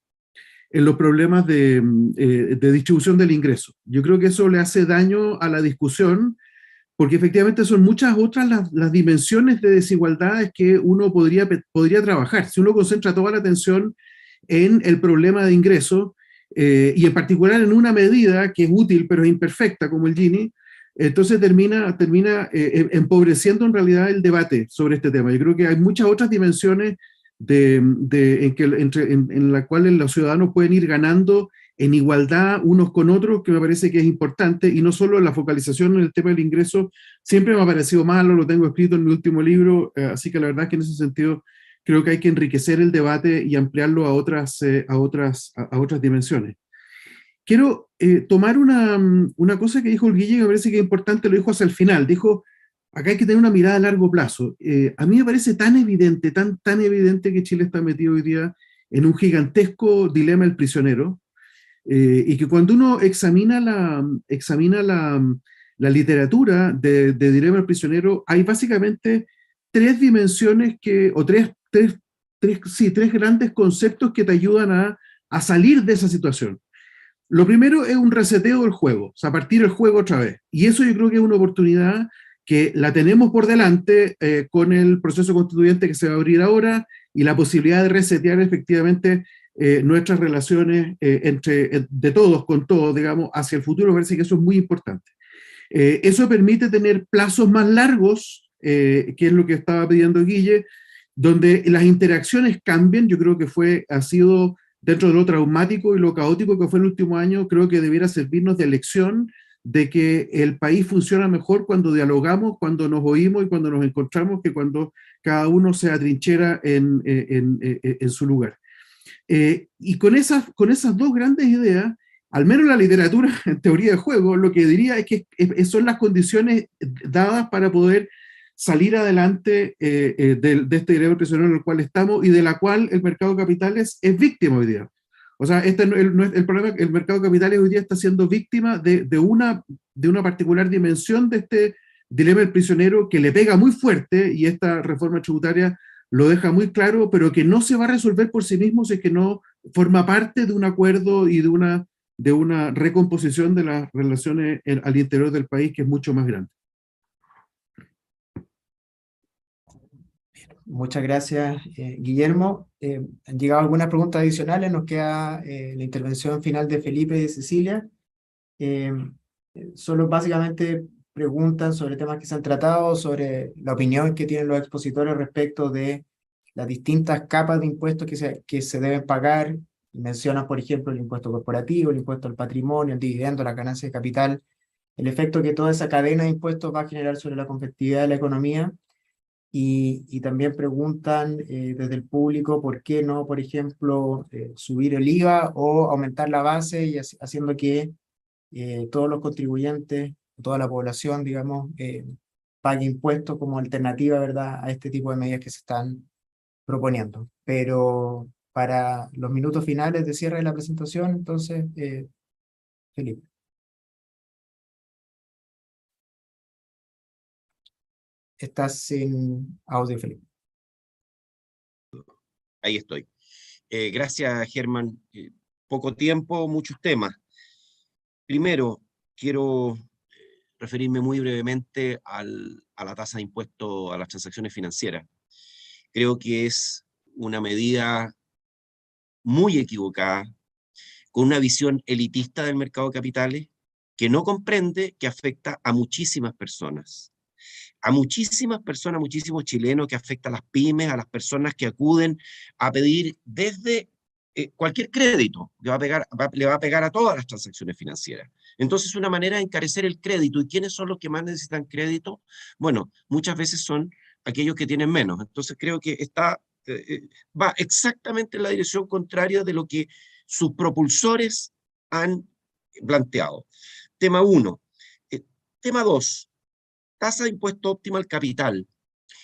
distribución del ingreso. Yo creo que eso le hace daño a la discusión, porque efectivamente son muchas otras las dimensiones de desigualdades que uno podría trabajar. Si uno concentra toda la atención en el problema de ingreso, y en particular en una medida que es útil pero es imperfecta, como el Gini, entonces termina empobreciendo en realidad el debate sobre este tema. Yo creo que hay muchas otras dimensiones en las cuales los ciudadanos pueden ir ganando en igualdad unos con otros, que me parece que es importante, y no solo la focalización en el tema del ingreso. Siempre me ha parecido malo, lo tengo escrito en mi último libro, así que la verdad es que en ese sentido creo que hay que enriquecer el debate y ampliarlo a otras dimensiones. Quiero tomar una cosa que dijo el Guille, que me parece que es importante, lo dijo hacia el final. Dijo, acá hay que tener una mirada a largo plazo. A mí me parece tan evidente que Chile está metido hoy día en un gigantesco dilema del prisionero, y que cuando uno examina la literatura de dilema del prisionero, hay básicamente tres dimensiones tres grandes conceptos que te ayudan a salir de esa situación. Lo primero es un reseteo del juego, o sea, partir el juego otra vez. Y eso yo creo que es una oportunidad que la tenemos por delante con el proceso constituyente que se va a abrir ahora, y la posibilidad de resetear efectivamente nuestras relaciones de todos con todos, digamos, hacia el futuro. Me parece que eso es muy importante. Eso permite tener plazos más largos, que es lo que estaba pidiendo Guille, donde las interacciones cambien. Yo creo que ha sido, dentro de lo traumático y lo caótico que fue el último año, creo que debiera servirnos de lección de que el país funciona mejor cuando dialogamos, cuando nos oímos y cuando nos encontramos, que cuando cada uno se atrinchera en su lugar. Y con esas dos grandes ideas, al menos la literatura en teoría de juego, lo que diría es que son las condiciones dadas para poder salir adelante de este dilema prisionero en el cual estamos, y de la cual el mercado de capitales es víctima hoy día. O sea, el problema, el mercado de capitales hoy día está siendo víctima de una particular dimensión de este dilema del prisionero, que le pega muy fuerte, y esta reforma tributaria lo deja muy claro, pero que no se va a resolver por sí mismo si es que no forma parte de un acuerdo y de una recomposición de las relaciones al interior del país, que es mucho más grande. Muchas gracias, Guillermo. Han llegado algunas preguntas adicionales. Nos queda la intervención final de Felipe y de Cecilia. Solo básicamente preguntan sobre temas que se han tratado, sobre la opinión que tienen los expositores respecto de las distintas capas de impuestos que se deben pagar. Mencionan, por ejemplo, el impuesto corporativo, el impuesto al patrimonio, el dividendo, la ganancia de capital, el efecto que toda esa cadena de impuestos va a generar sobre la competitividad de la economía. Y también preguntan desde el público por qué no, por ejemplo, subir el IVA o aumentar la base, y haciendo que todos los contribuyentes, toda la población, digamos, pague impuestos como alternativa, ¿verdad?, a este tipo de medidas que se están proponiendo. Pero para los minutos finales de cierre de la presentación, entonces, Felipe. Estás sin audio, Felipe. Ahí estoy. Gracias, Germán. Poco tiempo, muchos temas. Primero, quiero referirme muy brevemente a la tasa de impuesto a las transacciones financieras. Creo que es una medida muy equivocada, con una visión elitista del mercado de capitales, que no comprende que afecta a muchísimas personas. A muchísimas personas, muchísimos chilenos, que afecta a las pymes, a las personas que acuden a pedir desde cualquier crédito, le va a pegar a todas las transacciones financieras. Entonces, una manera de encarecer el crédito. ¿Y quiénes son los que más necesitan crédito? Bueno, muchas veces son aquellos que tienen menos. Entonces, creo que está va exactamente en la dirección contraria de lo que sus propulsores han planteado. Tema 1. Tema 2. Tasa de impuesto óptima al capital.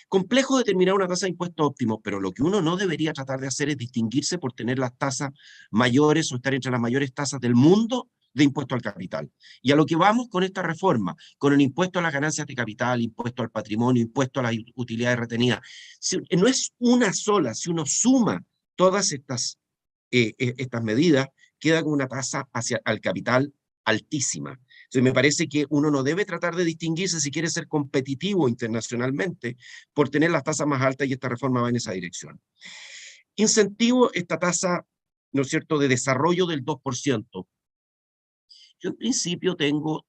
Complejo determinar una tasa de impuesto óptimo, pero lo que uno no debería tratar de hacer es distinguirse por tener las tasas mayores o estar entre las mayores tasas del mundo de impuesto al capital. Y a lo que vamos con esta reforma, con el impuesto a las ganancias de capital, impuesto al patrimonio, impuesto a las utilidades retenidas, no es una sola, si uno suma todas estas medidas, queda con una tasa al capital altísima. Entonces me parece que uno no debe tratar de distinguirse si quiere ser competitivo internacionalmente por tener las tasas más altas, y esta reforma va en esa dirección. Incentivo esta tasa, ¿no es cierto?, de desarrollo del 2%. Yo en principio tengo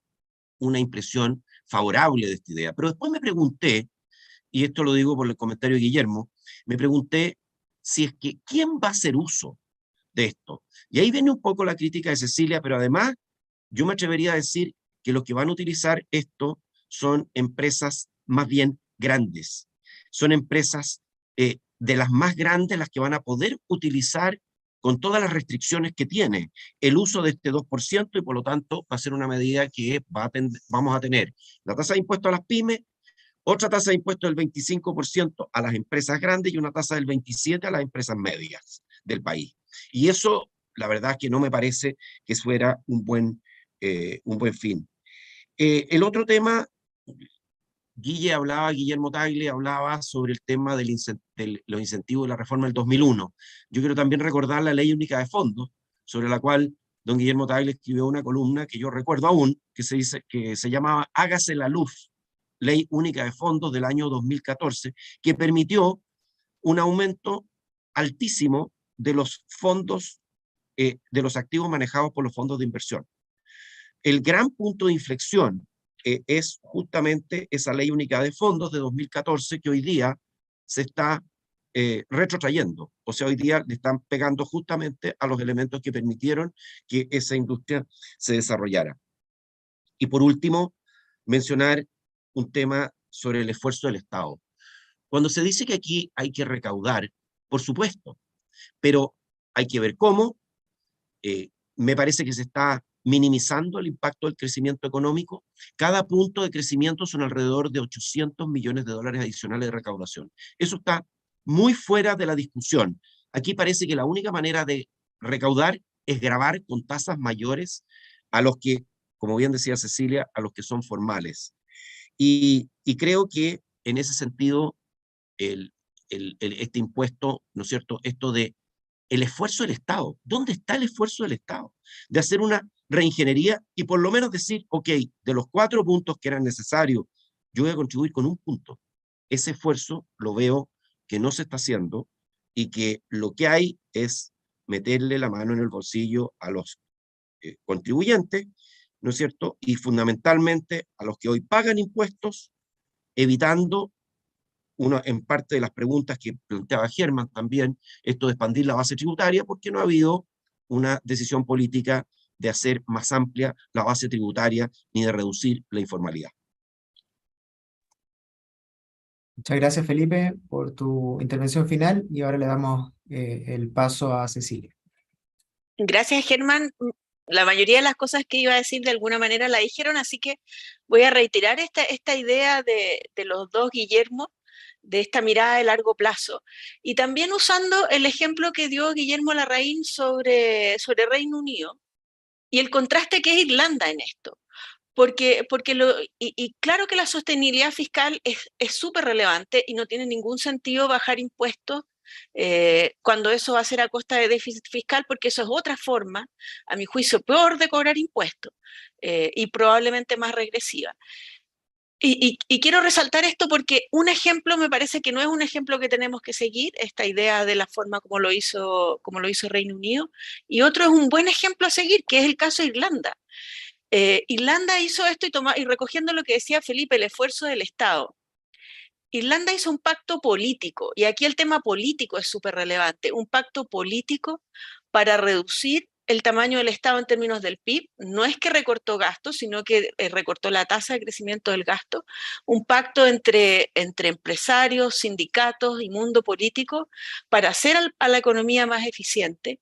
una impresión favorable de esta idea, pero después me pregunté, y esto lo digo por el comentario de Guillermo, me pregunté si es que ¿quién va a hacer uso de esto? Y ahí viene un poco la crítica de Cecilia, pero además yo me atrevería a decir que los que van a utilizar esto son empresas más bien grandes. Son empresas de las más grandes las que van a poder utilizar con todas las restricciones que tiene el uso de este 2%, y por lo tanto va a ser una medida que vamos a tener la tasa de impuesto a las pymes, otra tasa de impuesto del 25% a las empresas grandes y una tasa del 27% a las empresas medias del país. Y eso, la verdad es que no me parece que fuera un buen fin. El otro tema, Guillermo Tagle hablaba sobre el tema de los incentivos de la reforma del 2001. Yo quiero también recordar la Ley Única de Fondos, sobre la cual don Guillermo Tagle escribió una columna que yo recuerdo aún, que se llamaba Hágase la luz, Ley Única de Fondos del año 2014, que permitió un aumento altísimo de los fondos, de los activos manejados por los fondos de inversión. El gran punto de inflexión es justamente esa Ley Única de Fondos de 2014, que hoy día se está retrotrayendo. O sea, hoy día le están pegando justamente a los elementos que permitieron que esa industria se desarrollara. Y por último, mencionar un tema sobre el esfuerzo del Estado. Cuando se dice que aquí hay que recaudar, por supuesto, pero hay que ver cómo. Me parece que se está minimizando el impacto del crecimiento económico. Cada punto de crecimiento son alrededor de 800 millones de dólares adicionales de recaudación. Eso está muy fuera de la discusión. Aquí parece que la única manera de recaudar es gravar con tasas mayores a los que, como bien decía Cecilia, a los que son formales. Y creo que en ese sentido, este impuesto, ¿no es cierto?, esto de el esfuerzo del Estado. ¿Dónde está el esfuerzo del Estado? De hacer una reingeniería y por lo menos decir, ok, de los 4 puntos que eran necesarios, yo voy a contribuir con 1 punto. Ese esfuerzo lo veo que no se está haciendo, y que lo que hay es meterle la mano en el bolsillo a los contribuyentes, ¿no es cierto? Y fundamentalmente a los que hoy pagan impuestos, evitando en parte de las preguntas que planteaba Germán también, esto de expandir la base tributaria, porque no ha habido una decisión política de hacer más amplia la base tributaria ni de reducir la informalidad. Muchas gracias, Felipe, por tu intervención final, y ahora le damos el paso a Cecilia. Gracias, Germán. La mayoría de las cosas que iba a decir de alguna manera la dijeron, así que voy a reiterar esta idea de los dos Guillermo, de esta mirada de largo plazo, y también usando el ejemplo que dio Guillermo Larraín sobre Reino Unido y el contraste que es Irlanda en esto. Porque claro que la sostenibilidad fiscal es súper relevante y no tiene ningún sentido bajar impuestos cuando eso va a ser a costa de déficit fiscal, porque eso es otra forma, a mi juicio, peor de cobrar impuestos y probablemente más regresiva. Y quiero resaltar esto porque un ejemplo me parece que no es un ejemplo que tenemos que seguir, esta idea de la forma como lo hizo Reino Unido, y otro es un buen ejemplo a seguir, que es el caso de Irlanda. Irlanda hizo esto y recogiendo lo que decía Felipe, el esfuerzo del Estado. Irlanda hizo un pacto político, y aquí el tema político es súper relevante, un pacto político para reducir el tamaño del Estado en términos del PIB, no es que recortó gastos, sino que recortó la tasa de crecimiento del gasto, un pacto entre empresarios, sindicatos y mundo político para hacer a la economía más eficiente,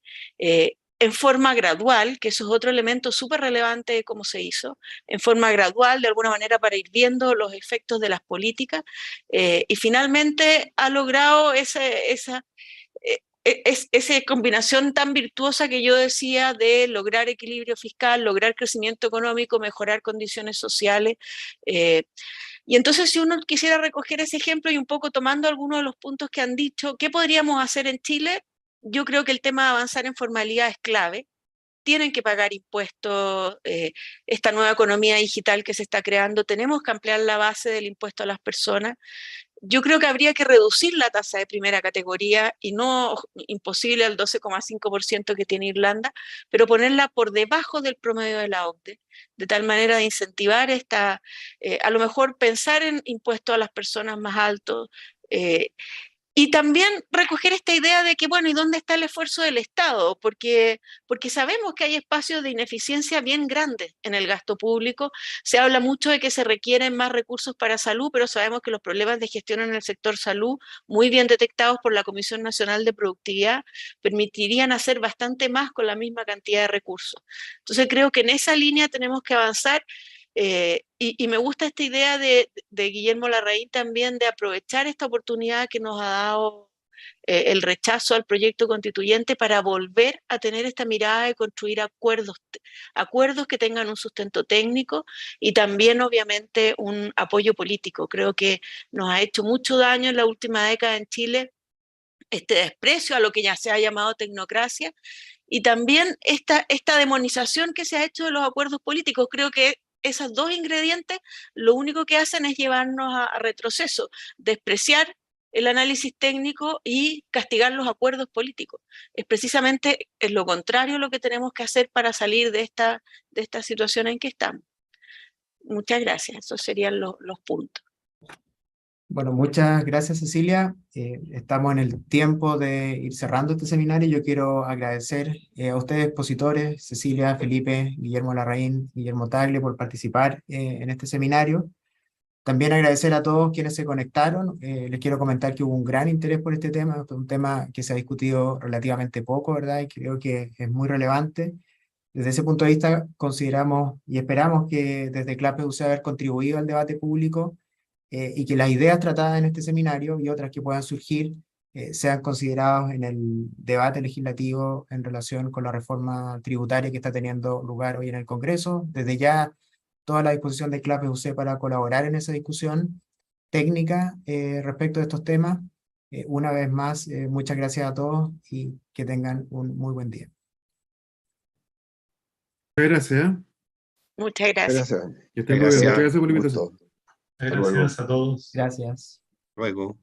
en forma gradual, que eso es otro elemento súper relevante de cómo se hizo, en forma gradual, de alguna manera, para ir viendo los efectos de las políticas, y finalmente ha logrado esa combinación tan virtuosa que yo decía de lograr equilibrio fiscal, lograr crecimiento económico, mejorar condiciones sociales. Y entonces, si uno quisiera recoger ese ejemplo y un poco tomando algunos de los puntos que han dicho, ¿qué podríamos hacer en Chile? Yo creo que el tema de avanzar en formalidad es clave. Tienen que pagar impuestos, esta nueva economía digital que se está creando, tenemos que ampliar la base del impuesto a las personas. Yo creo que habría que reducir la tasa de primera categoría y no imposible al 12,5% que tiene Irlanda, pero ponerla por debajo del promedio de la OCDE, de tal manera de incentivar a lo mejor pensar en impuestos a las personas más altos, y también recoger esta idea de que, bueno, ¿y dónde está el esfuerzo del Estado? Porque sabemos que hay espacios de ineficiencia bien grandes en el gasto público. Se habla mucho de que se requieren más recursos para salud, pero sabemos que los problemas de gestión en el sector salud, muy bien detectados por la Comisión Nacional de Productividad, permitirían hacer bastante más con la misma cantidad de recursos. Entonces creo que en esa línea tenemos que avanzar. Y me gusta esta idea de Guillermo Larraín también de aprovechar esta oportunidad que nos ha dado el rechazo al proyecto constituyente para volver a tener esta mirada de construir acuerdos que tengan un sustento técnico y también obviamente un apoyo político. Creo que nos ha hecho mucho daño en la última década en Chile este desprecio a lo que ya se ha llamado tecnocracia y también esta demonización que se ha hecho de los acuerdos políticos. Creo que esos dos ingredientes lo único que hacen es llevarnos a retroceso, despreciar el análisis técnico y castigar los acuerdos políticos. Es precisamente lo contrario lo que tenemos que hacer para salir de esta situación en que estamos. Muchas gracias, esos serían los puntos. Bueno, muchas gracias, Cecilia. Estamos en el tiempo de ir cerrando este seminario. Yo quiero agradecer a ustedes, expositores, Cecilia, Felipe, Guillermo Larraín, Guillermo Tagle, por participar en este seminario. También agradecer a todos quienes se conectaron. Les quiero comentar que hubo un gran interés por este tema, un tema que se ha discutido relativamente poco, ¿verdad? Y creo que es muy relevante. Desde ese punto de vista, consideramos y esperamos que desde CLAPE UC haber contribuido al debate público y que las ideas tratadas en este seminario y otras que puedan surgir sean considerados en el debate legislativo en relación con la reforma tributaria que está teniendo lugar hoy en el Congreso. Desde ya, toda la disposición de CLAPE UC para colaborar en esa discusión técnica respecto de estos temas. Una vez más, muchas gracias a todos y que tengan un muy buen día. Gracias. Muchas gracias. Gracias. Que estén muy bien. Muchas gracias por la Un invitación. gusto. Gracias a todos. Gracias. Luego.